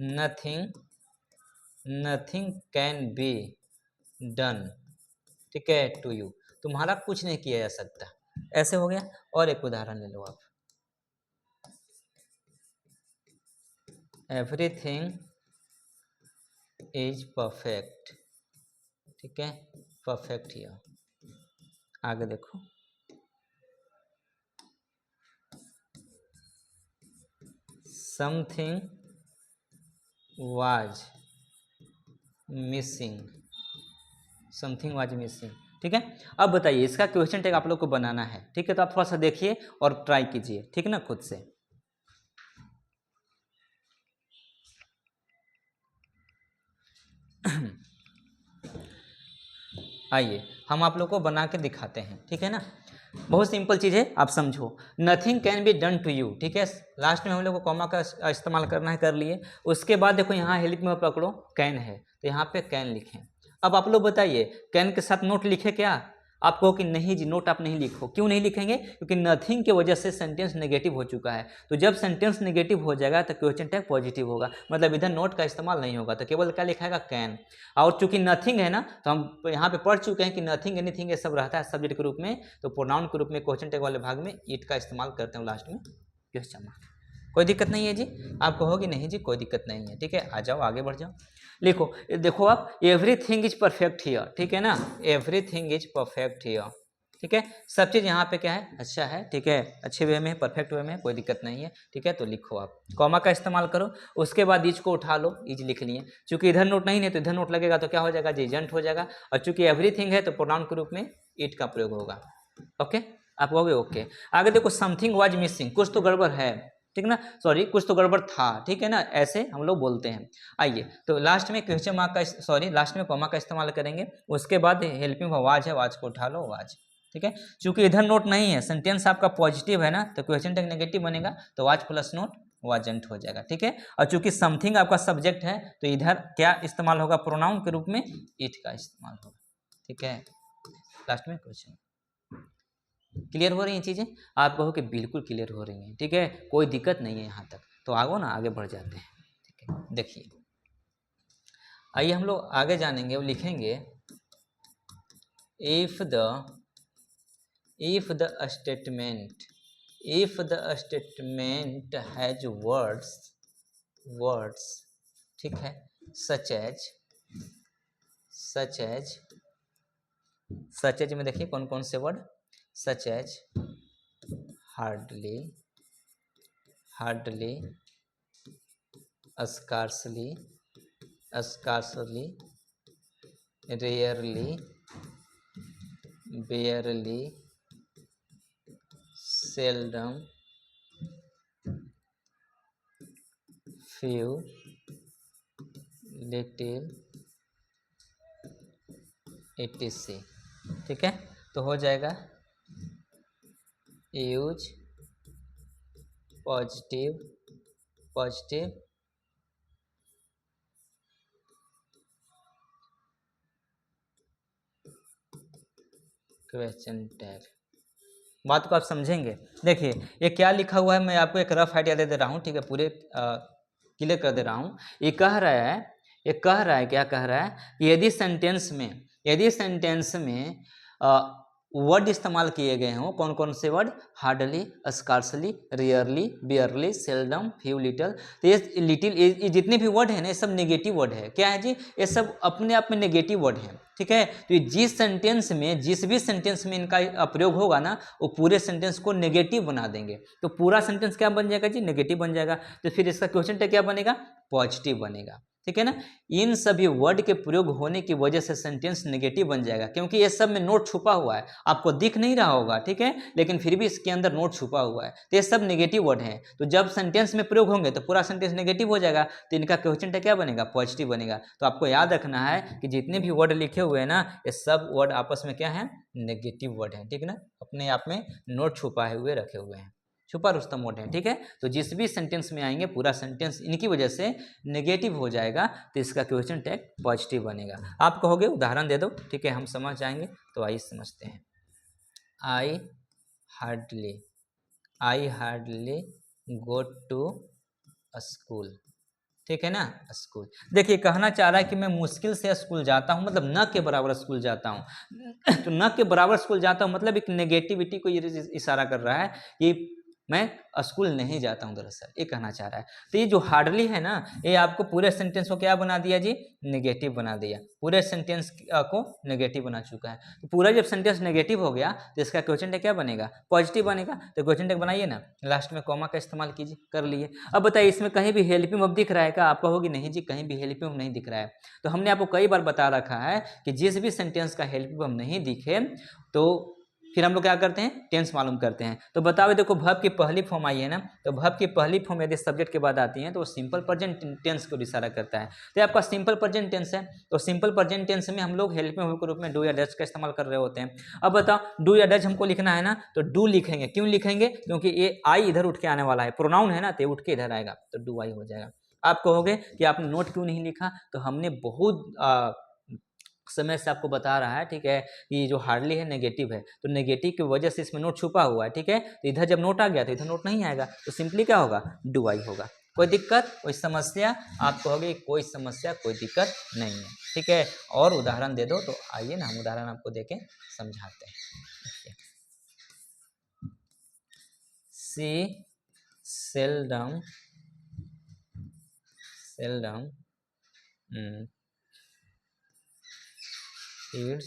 Nothing, nothing can be done, ठीक है, टू यू, तुम्हारा कुछ नहीं किया जा सकता, ऐसे हो गया। और एक उदाहरण ले लो आप, एवरीथिंग इज परफेक्ट, ठीक है, परफेक्ट हियर। आगे देखो, something was missing, something was missing, ठीक है। अब बताइए इसका क्वेश्चन टैग आप लोग को बनाना है, ठीक है, तो आप थोड़ा सा देखिए और ट्राई कीजिए, ठीक है ना, खुद से। आइए हम आप लोग को बना के दिखाते हैं, ठीक है ना। बहुत सिंपल चीज़ है, आप समझो। Nothing can be done to you, ठीक है, लास्ट में हम लोग को कॉमा का इस्तेमाल करना है, कर लिए। उसके बाद देखो यहाँ हेल्प में पकड़ो, कैन है तो यहाँ पे कैन लिखें। अब आप लोग बताइए कैन के साथ नोट लिखे क्या? आप कहो कि नहीं जी नोट आप नहीं लिखो, क्यों नहीं लिखेंगे? क्योंकि नथिंग की वजह से सेंटेंस नेगेटिव हो चुका है, तो जब सेंटेंस नेगेटिव हो जाएगा तो क्वेश्चन टैग पॉजिटिव होगा, मतलब इधर नोट का इस्तेमाल नहीं होगा, तो केवल क्या लिखाएगा? कैन। और चूंकि नथिंग है ना, तो हम यहाँ पे पढ़ चुके हैं कि नथिंग, एनीथिंग ये सब रहता है सब्जेक्ट के रूप में, तो प्रोनाउन के रूप में क्वेश्चन टैग वाले भाग में इट का इस्तेमाल करते हैं लास्ट में क्वेश्चन मार्क। कोई दिक्कत नहीं है जी? आप कहोगे नहीं जी कोई दिक्कत नहीं है, ठीक है, आ जाओ आगे बढ़ जाओ। लिखो, देखो आप, एवरीथिंग इज परफेक्ट हियर, ठीक है ना, एवरीथिंग इज परफेक्ट हियर, ठीक है, सब चीज यहाँ पे क्या है? अच्छा है, ठीक है, अच्छे वे में, परफेक्ट वे में, कोई दिक्कत नहीं है, ठीक है। तो लिखो आप, कॉमा का इस्तेमाल करो, उसके बाद इज को उठा लो, इज लिख लिए। चूंकि इधर नोट नहीं है तो इधर नोट लगेगा, तो क्या हो जाएगा जी? एजेंट हो जाएगा। और चूंकि एवरीथिंग है तो प्रोनाउन के रूप में इट का प्रयोग होगा। ओके, आप कहोगे ओके। आगे देखो, समथिंग वाज मिसिंग, कुछ तो गड़बड़ है, ठीक ना, सॉरी कुछ तो गड़बड़ था, ठीक है ना, ऐसे हम लोग बोलते हैं। आइए तो लास्ट में क्वेश्चन मार्क का, सॉरी लास्ट में कॉमा का इस्तेमाल करेंगे। उसके बाद हेल्पिंग वाज है, वाज को उठा लो, वाज, ठीक है। चूंकि इधर नोट नहीं है, सेंटेंस आपका पॉजिटिव है ना, तो क्वेश्चन टैग नेगेटिव बनेगा, तो वाज प्लस नोट वाजंट हो जाएगा, ठीक है। और चूंकि समथिंग आपका सब्जेक्ट है तो इधर क्या इस्तेमाल होगा? प्रोनाउन के रूप में इट का इस्तेमाल होगा, ठीक है। लास्ट में क्वेश्चन। क्लियर हो रही हैं चीज़ें? आप कहो कि बिल्कुल क्लियर हो रही हैं, ठीक है, कोई दिक्कत नहीं है यहाँ तक। तो आगो ना, आगे बढ़ जाते हैं, ठीक है। देखिए आइए हम लोग आगे जानेंगे और लिखेंगे, if the statement has words, ठीक है, सच एज में देखिए कौन कौन से word, such as hardly, scarcely, rarely, barely, seldom, few, little, etc, ठीक है। तो हो जाएगा यूज पॉजिटिव क्वेश्चन टैग। बात को आप समझेंगे। देखिए ये क्या लिखा हुआ है, मैं आपको एक रफ आइडिया दे रहा हूँ, ठीक है, पूरे क्लियर कर दे रहा हूँ। ये कह रहा है क्या कह रहा है, यदि सेंटेंस में वर्ड इस्तेमाल किए गए हों, कौन कौन से word? Hardly, scarcely, rarely, barely, seldom, few, little. तो ये लिटिल, ये जितने भी वर्ड हैं ना, ये सब नेगेटिव वर्ड है। क्या है जी? ये सब अपने आप में नेगेटिव वर्ड हैं, ठीक है। तो ये जिस भी सेंटेंस में इनका प्रयोग होगा ना, वो पूरे सेंटेंस को नेगेटिव बना देंगे। तो पूरा सेंटेंस क्या बन जाएगा जी? नेगेटिव बन जाएगा। तो फिर इसका क्वेश्चन टैग क्या बनेगा? पॉजिटिव बनेगा। ठीक है ना। इन सभी वर्ड के प्रयोग होने की वजह से सेंटेंस नेगेटिव बन जाएगा, क्योंकि ये सब में नोट छुपा हुआ है, आपको दिख नहीं रहा होगा, ठीक है, लेकिन फिर भी इसके अंदर नोट छुपा हुआ है। तो ये सब नेगेटिव वर्ड हैं, तो जब सेंटेंस में प्रयोग होंगे तो पूरा सेंटेंस नेगेटिव हो जाएगा, तो इनका क्वेश्चन क्या बनेगा, पॉजिटिव बनेगा। तो आपको याद रखना है कि जितने भी वर्ड लिखे हुए हैं ना, ये सब वर्ड आपस में क्या है, नेगेटिव वर्ड है, ठीक है ना, अपने आप में नोट छुपाए हुए रखे हुए हैं, छुपा रुस्तम वर्ड है, ठीक है। तो जिस भी सेंटेंस में आएंगे पूरा सेंटेंस इनकी वजह से नेगेटिव हो जाएगा, तो इसका क्वेश्चन टैग पॉजिटिव बनेगा। आप कहोगे उदाहरण दे दो, ठीक है, हम समझ जाएंगे, तो आइए समझते हैं। I hardly go to school, ठीक है ना, स्कूल। देखिए कहना चाह रहा है कि मैं मुश्किल से स्कूल जाता हूँ, मतलब न के बराबर स्कूल जाता हूँ। तो न के बराबर स्कूल जाता हूँ मतलब एक नेगेटिविटी को ये इशारा कर रहा है कि मैं स्कूल नहीं जाता हूँ, दरअसल ये कहना चाह रहा है। तो ये जो हार्डली है ना, ये आपको पूरे सेंटेंस को क्या बना दिया जी, नेगेटिव बना दिया, पूरे सेंटेंस को नेगेटिव बना चुका है। तो पूरा जब सेंटेंस नेगेटिव हो गया तो इसका क्वेश्चन टैग क्या बनेगा, पॉजिटिव बनेगा। तो क्वेश्चन टैग बनाइए ना, लास्ट में कॉमा का इस्तेमाल कीजिए, कर लिए। अब बताइए इसमें कहीं भी हेल्पिंग वर्ब दिख रहा है क्या, आप कहोगे नहीं जी कहीं भी हेल्पिंग वर्ब नहीं दिख रहा है। तो हमने आपको कई बार बता रखा है कि जिस भी सेंटेंस का हेल्पिंग वर्ब नहीं दिखे तो फिर हम लोग क्या करते हैं, टेंस मालूम करते हैं। तो बताओ देखो वर्ब की पहली फॉर्म आई है ना, तो वर्ब की पहली फॉर्म यदि सब्जेक्ट के बाद आती है तो वो सिंपल प्रेजेंट टेंस को इशारा करता है। तो आपका सिंपल प्रेजेंट टेंस है, तो सिंपल प्रेजेंट टेंस में हम लोग हेल्पिंग वर्ब के रूप में डू या डज का इस्तेमाल कर रहे होते हैं। अब बताओ डू या डज हमको लिखना है ना, तो डू लिखेंगे, क्यों लिखेंगे, क्योंकि ये आई इधर उठ के आने वाला है, प्रोनाउन है ना, तो उठ के इधर आएगा, तो डू आई हो जाएगा। आप कहोगे कि आपने नोट क्यों नहीं लिखा, तो हमने बहुत समय से आपको बता रहा है, ठीक है, ये जो हार्डली है नेगेटिव है, तो नेगेटिव की वजह से इसमें नोट छुपा हुआ है, ठीक है। तो इधर जब नोट आ गया तो इधर नोट नहीं आएगा, तो सिंपली क्या होगा, डू आई होगा। कोई दिक्कत, कोई समस्या, आप कहोगे कोई समस्या कोई दिक्कत नहीं है, ठीक है। और उदाहरण दे दो, तो आइए ना हम उदाहरण आपको देके समझाते हैं। सी सेल्डम ईट्स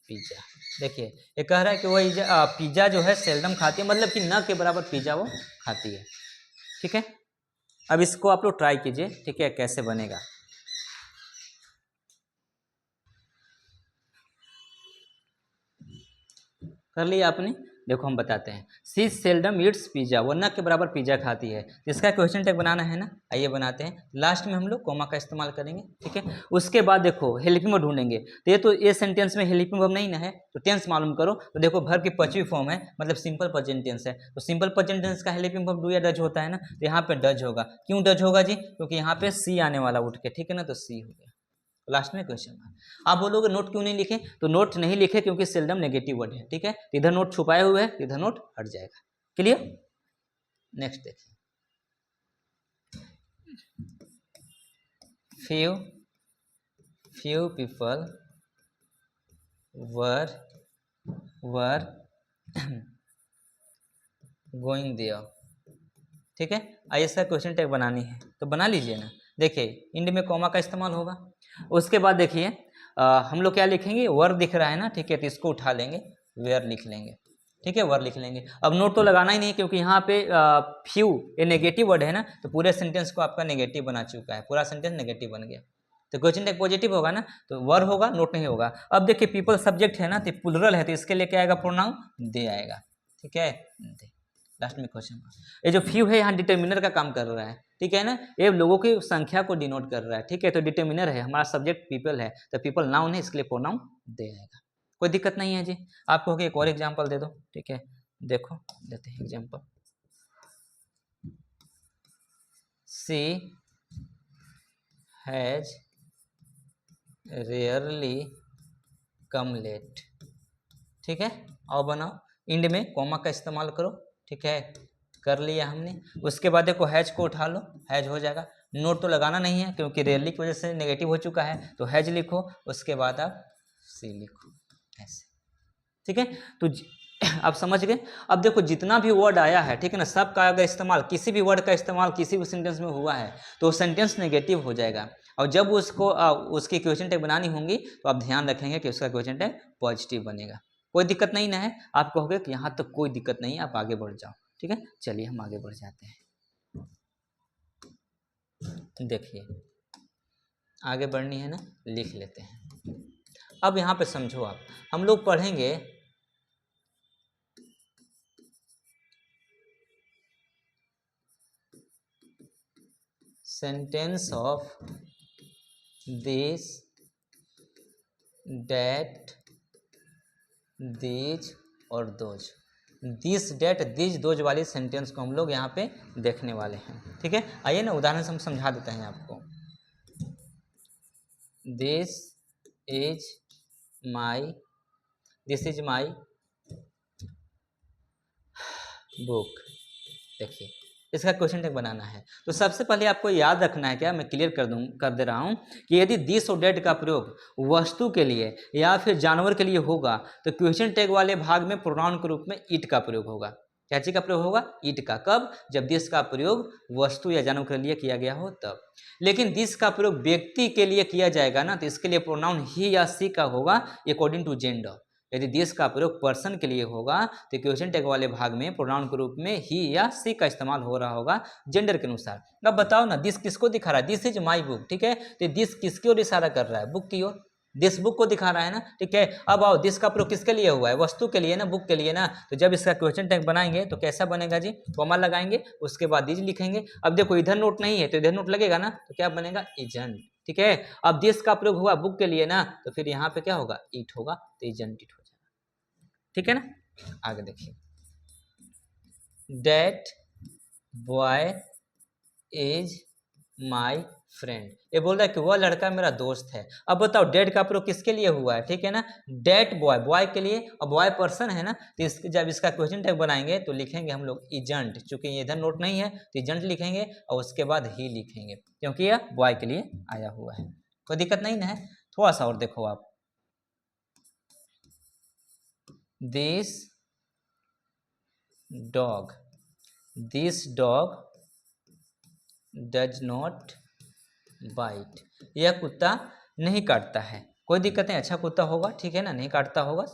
पिज्जा। देखिए ये कह रहा है कि वही पिज्जा जो है सेल्डम खाती है, मतलब कि न के बराबर पिज्जा वो खाती है, ठीक है। अब इसको आप लोग ट्राई कीजिए, ठीक है, कैसे बनेगा। कर लिया आपने, देखो हम बताते हैं। सी सेल्डम ईट्स पिज्जा, वो न के बराबर पिज्जा खाती है, इसका क्वेश्चन टैग बनाना है ना, आइए बनाते हैं। लास्ट में हम लोग कॉमा का इस्तेमाल करेंगे, ठीक है। उसके बाद देखो हेल्पिंग वर्ब ढूंढेंगे, तो ये सेंटेंस में हेल्पिंग वर्ब नहीं ना है, तो टेंस मालूम करो। तो देखो वर्ब की पांचवी फॉर्म है, मतलब सिंपल प्रेजेंट टेंस है, तो सिंपल प्रेजेंट टेंस का हेल्पिंग वर्ब डू या डज होता है ना, तो यहाँ पे डज होगा। क्यों डज होगा जी, क्योंकि यहाँ पे सी आने वाला उठ के, ठीक है ना, तो सी हो गया। लास्ट में क्वेश्चन मार्क। आप बोलोगे नोट क्यों नहीं लिखे, तो नोट नहीं लिखे क्योंकि सेल्डम नेगेटिव वर्ड है, ठीक है, तो इधर नोट छुपाए हुए है, इधर नोट हट जाएगा। क्लियर। नेक्स्ट देखिए, few people were going there, ठीक है। आइए इसका क्वेश्चन टैग बनानी है, तो बना लीजिए ना। देखिए इंड में कॉमा का इस्तेमाल होगा। उसके बाद देखिए हम लोग क्या लिखेंगे, वर दिख रहा है ना, ठीक है, तो इसको उठा लेंगे, वेयर लिख लेंगे, ठीक है, वर लिख लेंगे। अब नोट तो लगाना ही नहीं, क्योंकि यहाँ पे फ्यू ये नेगेटिव वर्ड है ना, तो पूरे सेंटेंस को आपका नेगेटिव बना चुका है, पूरा सेंटेंस नेगेटिव बन गया, तो क्वेश्चन टैग पॉजिटिव होगा ना, तो वर होगा, नोट नहीं होगा। अब देखिए पीपल सब्जेक्ट है ना, तो प्लुरल है, तो इसके लिए क्या आएगा, प्रोनाउन दे आएगा, ठीक है, दे। लास्ट में क्वेश्चन, ये जो फ्यू है यहाँ डिटर्मिनर का काम कर रहा है, ठीक है ना, ये लोगों की संख्या को डिनोट कर रहा है, ठीक है। तो डिटर्मिनर है, हमारा सब्जेक्ट पीपल है, तो पीपल नाउन है, इसके लिए प्रोनाउन दे आएगा। कोई दिक्कत नहीं है जी। आपको एक और एग्जांपल दे दो, ठीक है, देखो देते हैं example. She has rarely come late, ठीक है। और बनाओ, इंड में कॉमा का इस्तेमाल करो, ठीक है, कर लिया हमने। उसके बाद देखो हैज को उठा लो, हैज हो जाएगा। नोट तो लगाना नहीं है क्योंकि रेयरली की वजह से नेगेटिव हो चुका है, तो हैज लिखो, उसके बाद आप सी लिखो, ऐसे, ठीक है। तो आप समझ गए। अब देखो जितना भी वर्ड आया है, ठीक है ना, सब का अगर इस्तेमाल, किसी भी वर्ड का इस्तेमाल किसी भी सेंटेंस में हुआ है तो सेंटेंस नेगेटिव हो जाएगा, और जब उसको उसकी क्वेश्चन टैग बनानी होंगी तो आप ध्यान रखेंगे कि उसका क्वेश्चन टैग पॉजिटिव बनेगा। कोई दिक्कत नहीं ना है, आप कहोगे कि यहाँ तक कोई दिक्कत नहीं है, आप आगे बढ़ जाओ, ठीक है। चलिए हम आगे बढ़ जाते हैं। देखिए आगे बढ़नी है ना, लिख लेते हैं। अब यहाँ पे समझो आप, हम लोग पढ़ेंगे sentence of this, that, these और those. This, that, these, those वाली सेंटेंस को हम लोग यहाँ पे देखने वाले हैं। ठीक है, आइए ना उदाहरण से हम समझा देते हैं आपको। This is my, this is my book. देखिए, इसका क्वेश्चन टैग बनाना है। तो सबसे पहले आपको याद रखना है, क्या मैं क्लियर कर दे रहा हूं कि यदि दिस और डेट का प्रयोग वस्तु के लिए या फिर जानवर के लिए होगा तो क्वेश्चन टैग वाले भाग में प्रोनाउन के रूप में इट का प्रयोग होगा। क्या चीज का प्रयोग होगा? इट का। कब? जब दिस का प्रयोग वस्तु या जानवर के लिए किया गया हो तब। लेकिन दिस का प्रयोग व्यक्ति के लिए किया जाएगा ना, तो इसके लिए प्रोनाउन ही या सी का होगा अकॉर्डिंग टू जेंडर। यदि दिस का प्रयोग पर्सन के लिए होगा तो क्वेश्चन टैग वाले भाग में प्रोनाउन के रूप में ही या सी का इस्तेमाल हो रहा होगा जेंडर के अनुसार। अब बताओ ना, दिस किसको दिखा रहा है? This is my book. ठीक है, तो दिस किसकी ओर इशारा कर रहा है? बुक की ओर। दिस बुक को दिखा रहा है ना। ठीक है, अब आओ, दिस का प्रयोग किसके लिए हुआ है? वस्तु के लिए ना, बुक के लिए ना। तो जब इसका क्वेश्चन टैग बनाएंगे तो कैसा बनेगा जी? कॉमा लगाएंगे, उसके बाद दिस लिखेंगे। अब देखो इधर नोट नहीं है तो इधर नोट लगेगा ना, तो क्या बनेगा? इजंट। ठीक है, अब दिस का प्रयोग हुआ बुक के लिए ना, तो फिर यहाँ पे क्या होगा? इट होगा, तो इजंट इट हो जाएगा। ठीक है ना, आगे देखिए। That boy is my friend, ये बोल रहा है कि वह लड़का मेरा दोस्त है। अब बताओ डेट का प्रयोग किसके लिए हुआ है? ठीक है ना, डेट बॉय, बॉय के लिए, और बॉय पर्सन है ना, तो जब इसका क्वेश्चन टैग बनाएंगे तो लिखेंगे हम लोग इजंट। चूंकि ये इधर नोट नहीं है तो इजंट लिखेंगे और उसके बाद ही लिखेंगे, क्योंकि यह बॉय के लिए आया हुआ है। कोई दिक्कत नहीं ना है। थोड़ा सा और देखो आप, this dog, this dog does not bite, यह कुत्ता नहीं काटता है। कोई दिक्कत नहीं, अच्छा कुत्ता होगा। ठीक है ना, नहीं काटता होगा,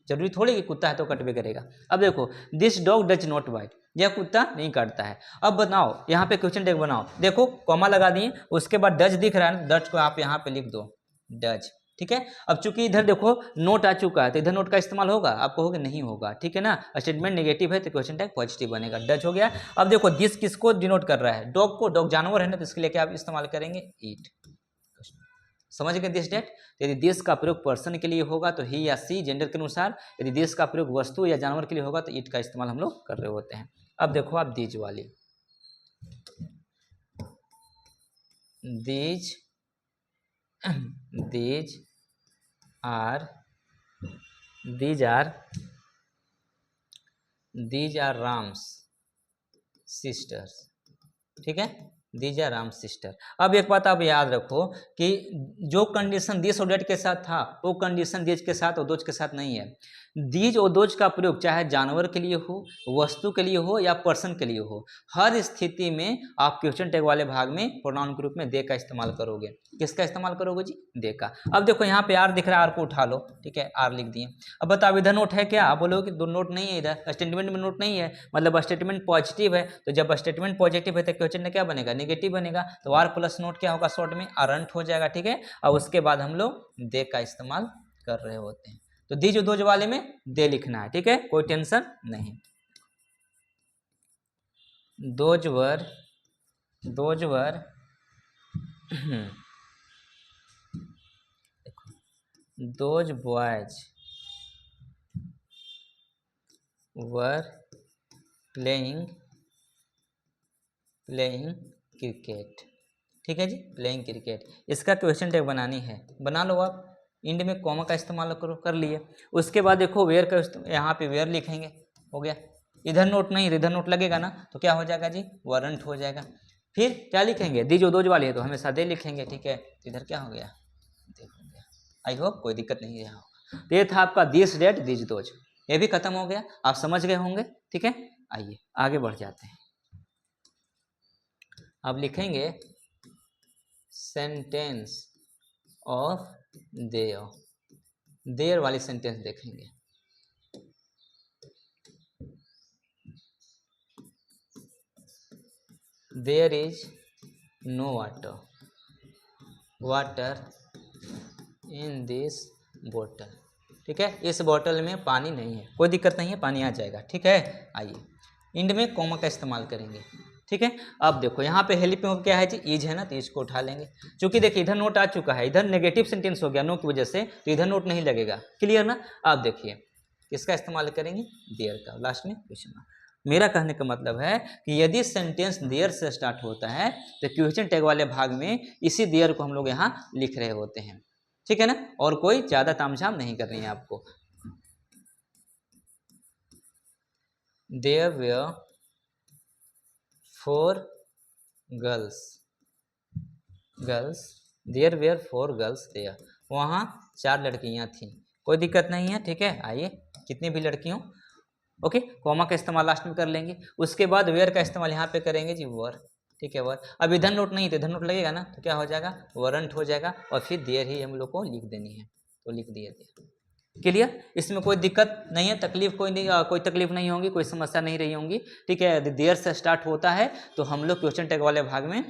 जरूरी थोड़ी कि कुत्ता है तो कट भी करेगा। अब देखो, this dog does not bite, यह कुत्ता नहीं काटता है। अब बताओ यहाँ पे क्वेश्चन टैग बनाओ। देखो कॉमा लगा दिए, उसके बाद डज दिख रहा है, डज को आप यहाँ पे लिख दो, डज। ठीक है, अब चूंकि इधर देखो नोट आ चुका है तो इधर नोट का इस्तेमाल होगा? आप कहोगे नहीं होगा। ठीक है ना, स्टेटमेंट नेगेटिव है तो क्वेश्चन टैग पॉजिटिव बनेगा, डज हो गया। अब देखो दिस किसको डिनोट कर रहा है? डॉग को। डॉग जानवर है ना, तो इसके लिए क्या आप इस्तेमाल करेंगे? ईट। समझ गए दिस डेट? यदि दिस का प्रयोग पर्सन के लिए होगा तो ही या सी जेंडर के अनुसार, यदि दिस का प्रयोग वस्तु या जानवर के लिए होगा तो इट का इस्तेमाल हम लोग कर रहे होते हैं। अब देखो आप दीज वाली, these, these are, these are, these are Ram's sisters. ठीक है, दीज आर राम सिस्टर। अब एक बात आप याद रखो कि जो कंडीशन दिस और डेट के साथ था वो कंडीशन दीज के साथ और दोज के साथ नहीं है। दीज और दोज का प्रयोग चाहे जानवर के लिए हो, वस्तु के लिए हो या पर्सन के लिए हो, हर स्थिति में आप क्वेश्चन टैग वाले भाग में प्रोनाउन के रूप में दे का इस्तेमाल करोगे। किसका इस्तेमाल करोगे जी? दे का। अब देखो यहाँ पे आर दिख रहा है, आर को उठा लो। ठीक है, आर लिख दिए। अब बताओ इधर नोट है क्या? आप बोलोगे कि दो नोट नहीं है, इधर स्टेटमेंट में नोट नहीं है, मतलब स्टेटमेंट पॉजिटिव है। तो जब स्टेटमेंट पॉजिटिव है तो क्वेश्चन में क्या बनेगा? नेगेटिव बनेगा। तो आर प्लस नोट क्या होगा? शॉर्ट में अरंट हो जाएगा। ठीक है, और उसके बाद हम लोग दे का इस्तेमाल कर रहे होते हैं। तो दीज दोज वाले में दे लिखना है। ठीक है, कोई टेंशन नहीं। Those were, those were those boys were playing, playing cricket. ठीक है जी, प्लेइंग क्रिकेट। इसका क्वेश्चन टैग बनानी है, बना लो आप। इंड में कॉमा का इस्तेमाल करो, कर लिए। उसके बाद देखो वेयर का, यहाँ पे वेयर लिखेंगे, हो गया। इधर नोट नहीं, इधर नोट लगेगा ना, तो क्या हो जाएगा जी? वारंट हो जाएगा। फिर क्या लिखेंगे? दी जो दोज वाली है तो हमेशा दे लिखेंगे। ठीक है, इधर क्या हो गया? दे हो गया। आई होप कोई दिक्कत नहीं है यहाँ। तो ये था आपका दिस डेट दीज दोज, ये भी खत्म हो गया, आप समझ गए होंगे। ठीक है, आइए आगे बढ़ जाते हैं। अब लिखेंगे सेंटेंस ऑफ देयर, देयर वाली सेंटेंस देखेंगे। There is no water, water in this बोतल। ठीक है, इस बोतल में पानी नहीं है, कोई दिक्कत नहीं है, पानी आ जाएगा। ठीक है, आइए इंड में कॉमा का इस्तेमाल करेंगे। ठीक है, अब देखो यहाँ पे हेल्पिंग वर्ब क्या है जी, इज है ना, तो इज को उठा लेंगे। क्योंकि देखिए इधर नोट आ चुका है, इधर नेगेटिव सेंटेंस हो गया नो की वजह से, तो इधर नोट नहीं लगेगा। क्लियर ना। अब देखिए किसका इस्तेमाल करेंगे, देयर का, लास्ट में क्वेश्चन मार्क। मेरा कहने का मतलब है कि यदि सेंटेंस देयर से स्टार्ट होता है तो क्वेश्चन टैग वाले भाग में इसी देयर को हम लोग यहाँ लिख रहे होते हैं। ठीक है ना, और कोई ज्यादा तामझाम नहीं करनी है आपको। There were 4 girls, there were 4 girls there, वहाँ 4 लड़कियाँ थीं, कोई दिक्कत नहीं है। ठीक है, आइए कितनी भी लड़की हों, ओके, कॉमा का इस्तेमाल लास्ट में कर लेंगे। उसके बाद वेयर का इस्तेमाल यहाँ पे करेंगे जी, वर। ठीक है, वर। अब इधर नोट नहीं, तो इधर नोट लगेगा ना, तो क्या हो जाएगा, वरंट हो जाएगा, और फिर देयर ही हम लोग को लिख देनी है, तो लिख दिए देयर। क्लियर, इसमें कोई दिक्कत नहीं है, तकलीफ कोई नहीं, कोई तकलीफ नहीं होगी, कोई समस्या नहीं रही होंगी। ठीक है, यदि देयर से स्टार्ट होता है तो हम लोग क्वेश्चन टैग वाले भाग में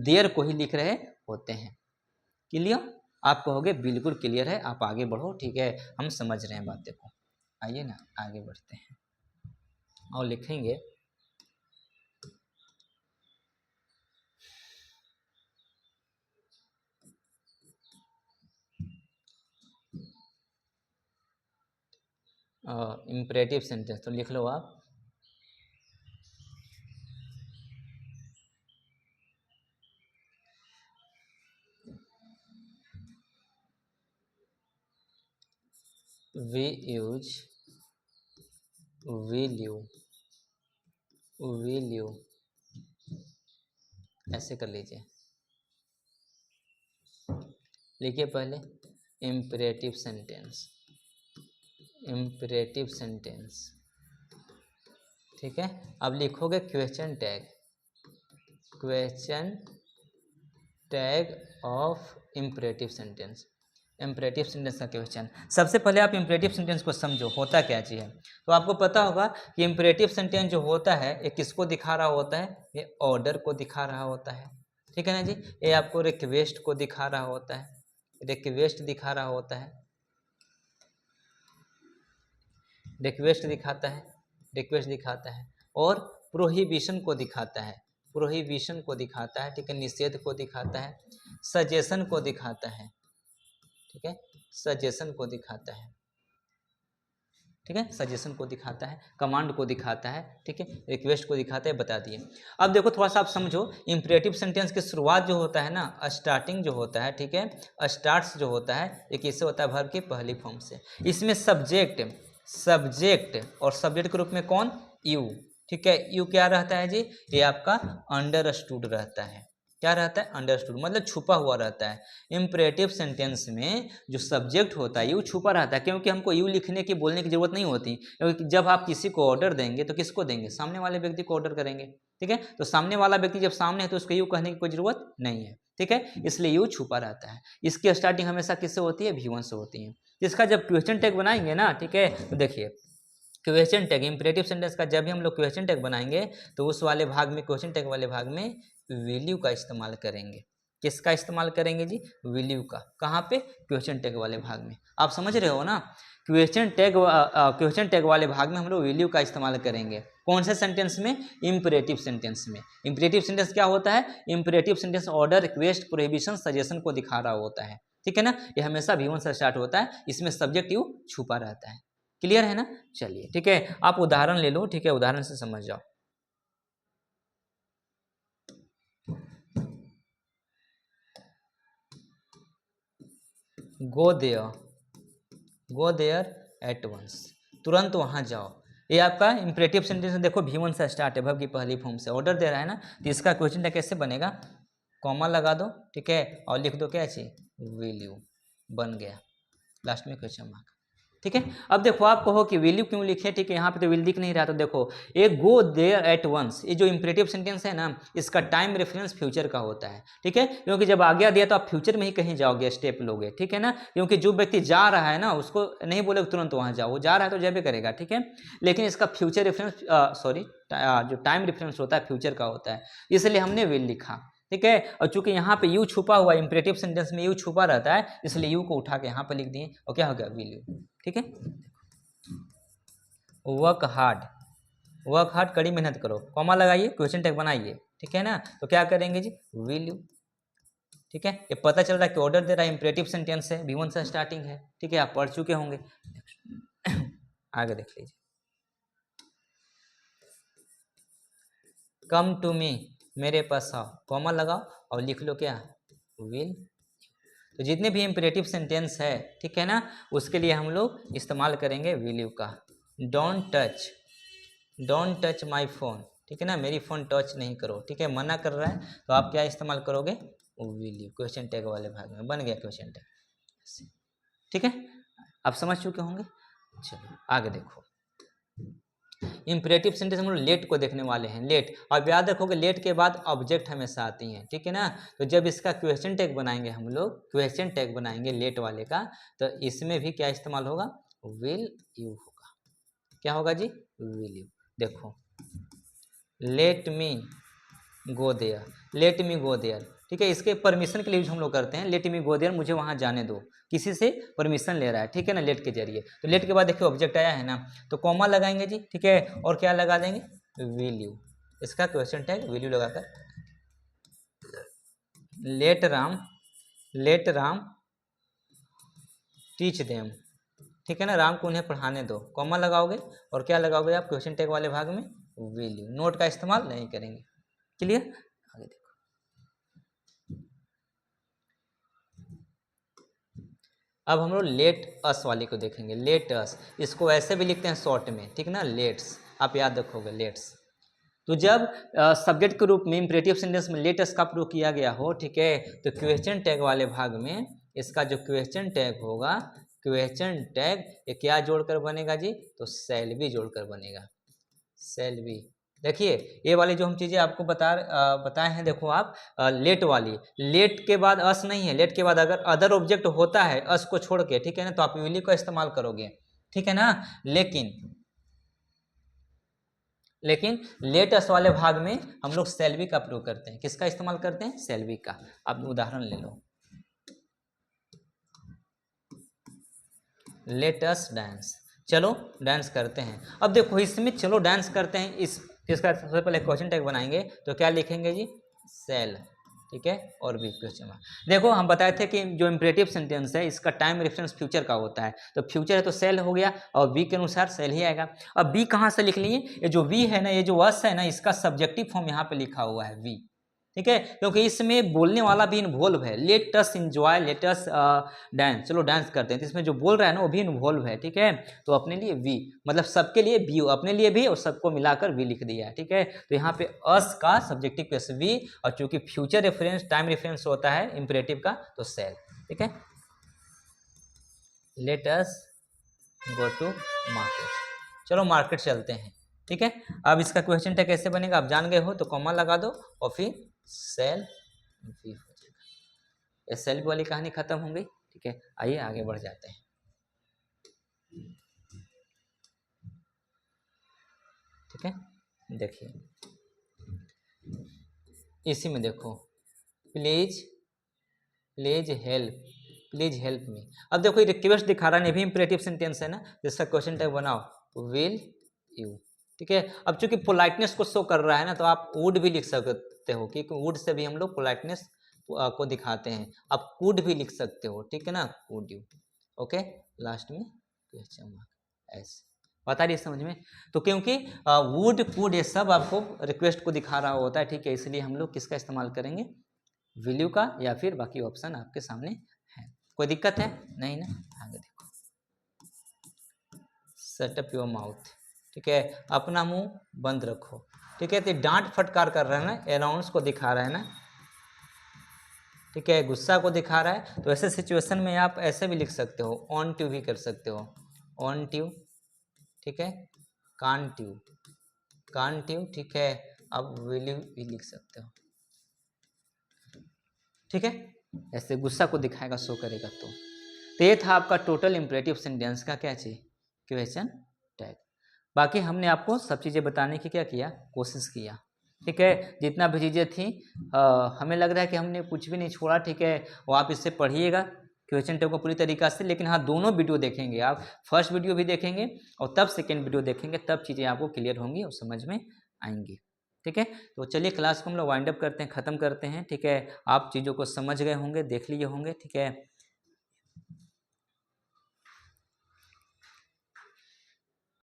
देयर को ही लिख रहे होते हैं। क्लियर, आप कहोगे बिल्कुल क्लियर है, आप आगे बढ़ो। ठीक है, हम समझ रहे हैं बातें को। आइए ना आगे बढ़ते हैं और लिखेंगे इम्परेटिव सेंटेंस, तो लिख लो आप वी यूज, विल यू, ऐसे कर लीजिए। लिखिए पहले इम्परेटिव सेंटेंस, इम्परेटिव सेंटेंस। ठीक है, अब लिखोगे question tag, question tag of imperative sentence, imperative sentence का क्वेश्चन। सबसे पहले आप इम्परेटिव सेंटेंस को समझो होता क्या चीज़ है। तो आपको पता होगा कि इम्परेटिव सेंटेंस जो होता है ये किसको दिखा रहा होता है, ये ऑर्डर को दिखा रहा होता है। ठीक है ना जी, ये आपको रिक्वेस्ट को दिखा रहा होता है, रिक्वेस्ट दिखा रहा होता है, रिक्वेस्ट दिखाता है, रिक्वेस्ट दिखाता है, और प्रोहिबिशन को दिखाता है, प्रोहिबिशन को दिखाता है। ठीक है, निषेध को दिखाता है, सजेशन को दिखाता है। ठीक है, सजेशन को दिखाता है। ठीक है, सजेशन को दिखाता है, कमांड को दिखाता है। ठीक है, रिक्वेस्ट को दिखाता है, बता दिए। अब देखो थोड़ा सा आप समझो, इंपरेटिव सेंटेंस की शुरुआत जो होता है ना, स्टार्टिंग जो होता है, ठीक है, स्टार्ट्स जो होता है, ये किससे होता है, वर्ब की पहली फॉर्म से। इसमें सब्जेक्ट, सब्जेक्ट और सब्जेक्ट के रूप में कौन, यू। ठीक है, यू क्या रहता है जी, ये आपका अंडरस्टूड रहता है। क्या रहता है, अंडरस्टूड, मतलब छुपा हुआ रहता है। इंपरेटिव सेंटेंस में जो सब्जेक्ट होता है यू छुपा रहता है, क्योंकि हमको यू लिखने की, बोलने की जरूरत नहीं होती, क्योंकि जब आप किसी को ऑर्डर देंगे तो किसको देंगे, सामने वाले व्यक्ति को ऑर्डर करेंगे। ठीक है, तो सामने वाला व्यक्ति जब सामने है तो उसको यू कहने की कोई जरूरत नहीं है। ठीक है, इसलिए यू छुपा रहता है। इसकी स्टार्टिंग हमेशा किससे होती है, V1 से होती है। इसका जब क्वेश्चन टैग बनाएंगे ना, ठीक है, तो देखिए क्वेश्चन टैग, इंपरेटिव सेंटेंस का जब भी हम लोग क्वेश्चन टैग बनाएंगे तो उस वाले भाग में, क्वेश्चन टैग वाले भाग में विल यू का इस्तेमाल करेंगे। किसका इस्तेमाल करेंगे जी, विल यू का। कहाँ पे, क्वेश्चन टैग वाले भाग में। आप समझ रहे हो ना, क्वेश्चन टैग वाले भाग में हम लोग विल यू का इस्तेमाल करेंगे। कौन से सेंटेंस में, इंपरेटिव सेंटेंस में। इंपरेटिव सेंटेंस क्या होता है, imperative sentence order, request, prohibition, suggestion को दिखा रहा होता है। ठीक है ना, ये हमेशा V1 से स्टार्ट होता है, इसमें सब्जेक्ट यू छुपा रहता है। क्लियर है ना, चलिए ठीक है, आप उदाहरण ले लो। ठीक है, उदाहरण से समझ जाओ। गो देयर एट वंस, तुरंत वहां जाओ। ये आपका इंपरेटिव सेंटेंस देखो V1 से स्टार्ट है, वर्ब की पहली फॉर्म से ऑर्डर दे रहा है ना, तो इसका क्वेश्चन टैग कैसे बनेगा, कॉमा लगा दो। ठीक है, और लिख दो क्या चाहिए, विल यू, बन गया, लास्ट में क्वेश्चन मार्क। ठीक है, अब देखो आप कहो कि विल यू क्यों लिखे, ठीक है, यहाँ पे तो विल दिख नहीं रहा, तो देखो एक गो देयर एट वंस, ये जो इंपरेटिव सेंटेंस है ना, इसका टाइम रेफरेंस फ्यूचर का होता है। ठीक है, क्योंकि जब आ गया दिया तो आप फ्यूचर में ही कहीं जाओगे, स्टेप लोगे। ठीक है ना, क्योंकि जो व्यक्ति जा रहा है ना उसको नहीं बोले तुरंत वहां जाओ, वो जा रहा है तो जब करेगा। ठीक है, लेकिन इसका फ्यूचर रेफरेंस, सॉरी, जो टाइम रेफरेंस होता है फ्यूचर का होता है, इसलिए हमने विल लिखा। ठीक है। और चूंकि यहाँ पे यू छुपा हुआ, इंपरेटिव सेंटेंस में यू छुपा रहता है, इसलिए यू को उठा के यहाँ पे लिख दिए और क्या हो गया, विल यू। ठीक है, वर्क हार्ड, वर्क हार्ड कड़ी मेहनत करो, कॉमा लगाइए, क्वेश्चन टैग बनाइए, ठीक है ना। तो क्या करेंगे जी, विल यू। ठीक है, ये पता चल रहा है कि ऑर्डर दे रहा है, इंपरेटिव सेंटेंस है, V1 से स्टार्टिंग है। ठीक है, आप पढ़ चुके होंगे। आगे देख लीजिए, कम टू मी, मेरे पास आओ, कॉमा लगाओ और लिख लो क्या, विल। तो जितने भी इंपरेटिव सेंटेंस है, ठीक है ना, उसके लिए हम लोग इस्तेमाल करेंगे विल यू का। Don't touch, don't touch my phone, ठीक है ना, मेरी फ़ोन टच नहीं करो। ठीक है, मना कर रहा है तो आप क्या इस्तेमाल करोगे, विल यू, क्वेश्चन टैग वाले भाग में बन गया क्वेश्चन टैग। ठीक है, आप समझ चुके होंगे। चलो आगे देखो, इंपरेटिव सेंटेंस हम लोग लेट को देखने वाले हैं, लेट। और याद रखोगे लेट के बाद ऑब्जेक्ट हमेशा आती हैं, ठीक है ना। तो जब इसका क्वेश्चन टैग बनाएंगे हम लोग, क्वेश्चन टैग बनाएंगे लेट वाले का, तो इसमें भी क्या इस्तेमाल होगा, विल यू होगा। क्या होगा जी, विल यू। देखो, let me go there, let me go there, ठीक है, इसके परमिशन के लिए यूज हम लोग करते हैं, लेट मी गो देयर, मुझे वहां जाने दो, किसी से परमिशन ले रहा है, ठीक है ना, लेट के जरिए। तो लेट के बाद देखिए ऑब्जेक्ट आया है ना, तो कॉमा लगाएंगे जी, ठीक है, और क्या लगा देंगे, विल यू, इसका क्वेश्चन टैग विल यू लगाकर। Let Ram, let Ram teach them, ठीक है ना, राम को उन्हें पढ़ाने दो, कॉमा लगाओगे और क्या लगाओगे आप, क्वेश्चन टैग वाले भाग में विल यू। नोट का इस्तेमाल नहीं करेंगे। क्लियर, आगे देखो, अब हम लोग लेट अस वाली को देखेंगे, लेट अस, इसको ऐसे भी लिखते हैं शॉर्ट में, ठीक ना, लेट्स, आप याद रखोगे लेट्स। तो जब सब्जेक्ट के रूप में इंपरेटिव सेंटेंस में लेट अस का प्रयोग किया गया हो, ठीक है, तो क्वेश्चन टैग वाले भाग में इसका जो क्वेश्चन टैग होगा, क्वेश्चन टैग ये क्या जोड़कर बनेगा जी, तो शैल भी जोड़कर बनेगा, शैल भी। देखिए ये वाली जो हम चीज़ें आपको बताए हैं, देखो आप, लेट वाली, लेट के बाद अस नहीं है, लेट के बाद अगर अदर ऑब्जेक्ट होता है अस को छोड़ के, ठीक है ना, तो आप विल का इस्तेमाल करोगे, ठीक है ना। लेकिन लेट अस वाले भाग में हम लोग शैल बी का प्रयोग करते हैं, किसका इस्तेमाल करते हैं, शैल बी का। आप उदाहरण ले लो, लेट अस डांस, चलो डांस करते हैं। अब देखो इसमें चलो डांस करते हैं, इसका सबसे पहले क्वेश्चन टैग बनाएंगे, तो क्या लिखेंगे जी, सेल, ठीक है, और भी क्वेश्चन मार्क। देखो हम बताए थे कि जो इंपरेटिव सेंटेंस है इसका टाइम रेफरेंस फ्यूचर का होता है, तो फ्यूचर है तो सेल हो गया और बी के अनुसार सेल ही आएगा। अब बी कहाँ से लिख लिए, ये जो वी है ना, ये जो अस है ना, इसका सब्जेक्टिव फॉर्म यहाँ पे लिखा हुआ है वी, ठीक है, क्योंकि इसमें बोलने वाला भी इन्वॉल्व है, लेट अस एंजॉय, लेट अस डांस, चलो डांस करते हैं, तो इसमें जो बोल रहा है ना वो भी इन्वॉल्व है, ठीक है। तो अपने लिए वी, मतलब सबके लिए बी, अपने लिए भी और सबको मिलाकर वी लिख दिया है, ठीक है। तो यहाँ पे अस का सब्जेक्टिव प्लस वी, और चूंकि फ्यूचर रेफरेंस टाइम रेफरेंस होता है इंपरेटिव का, तो सेल, ठीक है। Let us go to market, चलो मार्केट चलते हैं, ठीक है। अब इसका क्वेश्चन टैग कैसे बनेगा आप जान गए हो, तो कॉमा लगा दो और फिर सेल वी हो जाएगा। सेल वी वाली कहानी खत्म हो गई, ठीक है। आइए आगे बढ़ जाते हैं, ठीक है। देखिए इसी में देखो, please, please help, please help me. अब देखो ये रिक्वेस्ट दिखा रहा है, भी इंपरेटिव सेंटेंस है ना, जिसका क्वेश्चन टैग बनाओ विल यू, ठीक है। अब चूंकि पोलाइटनेस को शो कर रहा है ना, तो आप वुड भी लिख सकते हो, क्योंकि वुड से भी हम लोग पोलाइटनेस को दिखाते हैं। आप कुड भी लिख सकते हो, ठीक है ना, कुड यू, ओके, लास्ट में क्वेश्चन मार्क, ऐसे बता रही है समझ में। तो क्योंकि वुड कुड ये सब आपको रिक्वेस्ट को दिखा रहा होता है, ठीक है, इसलिए हम लोग किसका इस्तेमाल करेंगे, विल यू का, या फिर बाकी ऑप्शन आपके सामने है। कोई दिक्कत है नहीं ना, आगे देखो, सेट अप योर माउथ, ठीक है, अपना मुंह बंद रखो, ठीक है। तो डांट फटकार कर रहा है ना, अनाउंस को दिखा रहा है ना, ठीक है, गुस्सा को दिखा रहा है। तो ऐसे सिचुएशन में आप ऐसे भी लिख सकते हो, ऑन ट्यू भी कर सकते हो, ऑन ट्यू, ठीक है, कान ट्यू, कान ट्यू, ठीक है। अब विल यू भी लिख सकते हो, ठीक है, ऐसे गुस्सा को दिखाएगा, शो करेगा। तो ये था आपका टोटल इंपरेटिव सेंटेंस का क्या चीज, क्वेश्चन टैग। बाकी हमने आपको सब चीज़ें बताने की क्या किया, कोशिश किया, ठीक है। जितना भी चीज़ें थी हमें लग रहा है कि हमने कुछ भी नहीं छोड़ा, ठीक है। वो आप इससे पढ़िएगा क्वेश्चन टेप को पूरी तरीक़ा से, लेकिन हाँ दोनों वीडियो देखेंगे आप, फर्स्ट वीडियो भी देखेंगे और तब सेकेंड वीडियो देखेंगे, तब चीज़ें आपको क्लियर होंगी और समझ में आएंगी। ठीक है, तो चलिए क्लास को हम लोग वाइंड अप करते हैं, ख़त्म करते हैं। ठीक है, आप चीज़ों को समझ गए होंगे, देख लिए होंगे। ठीक है,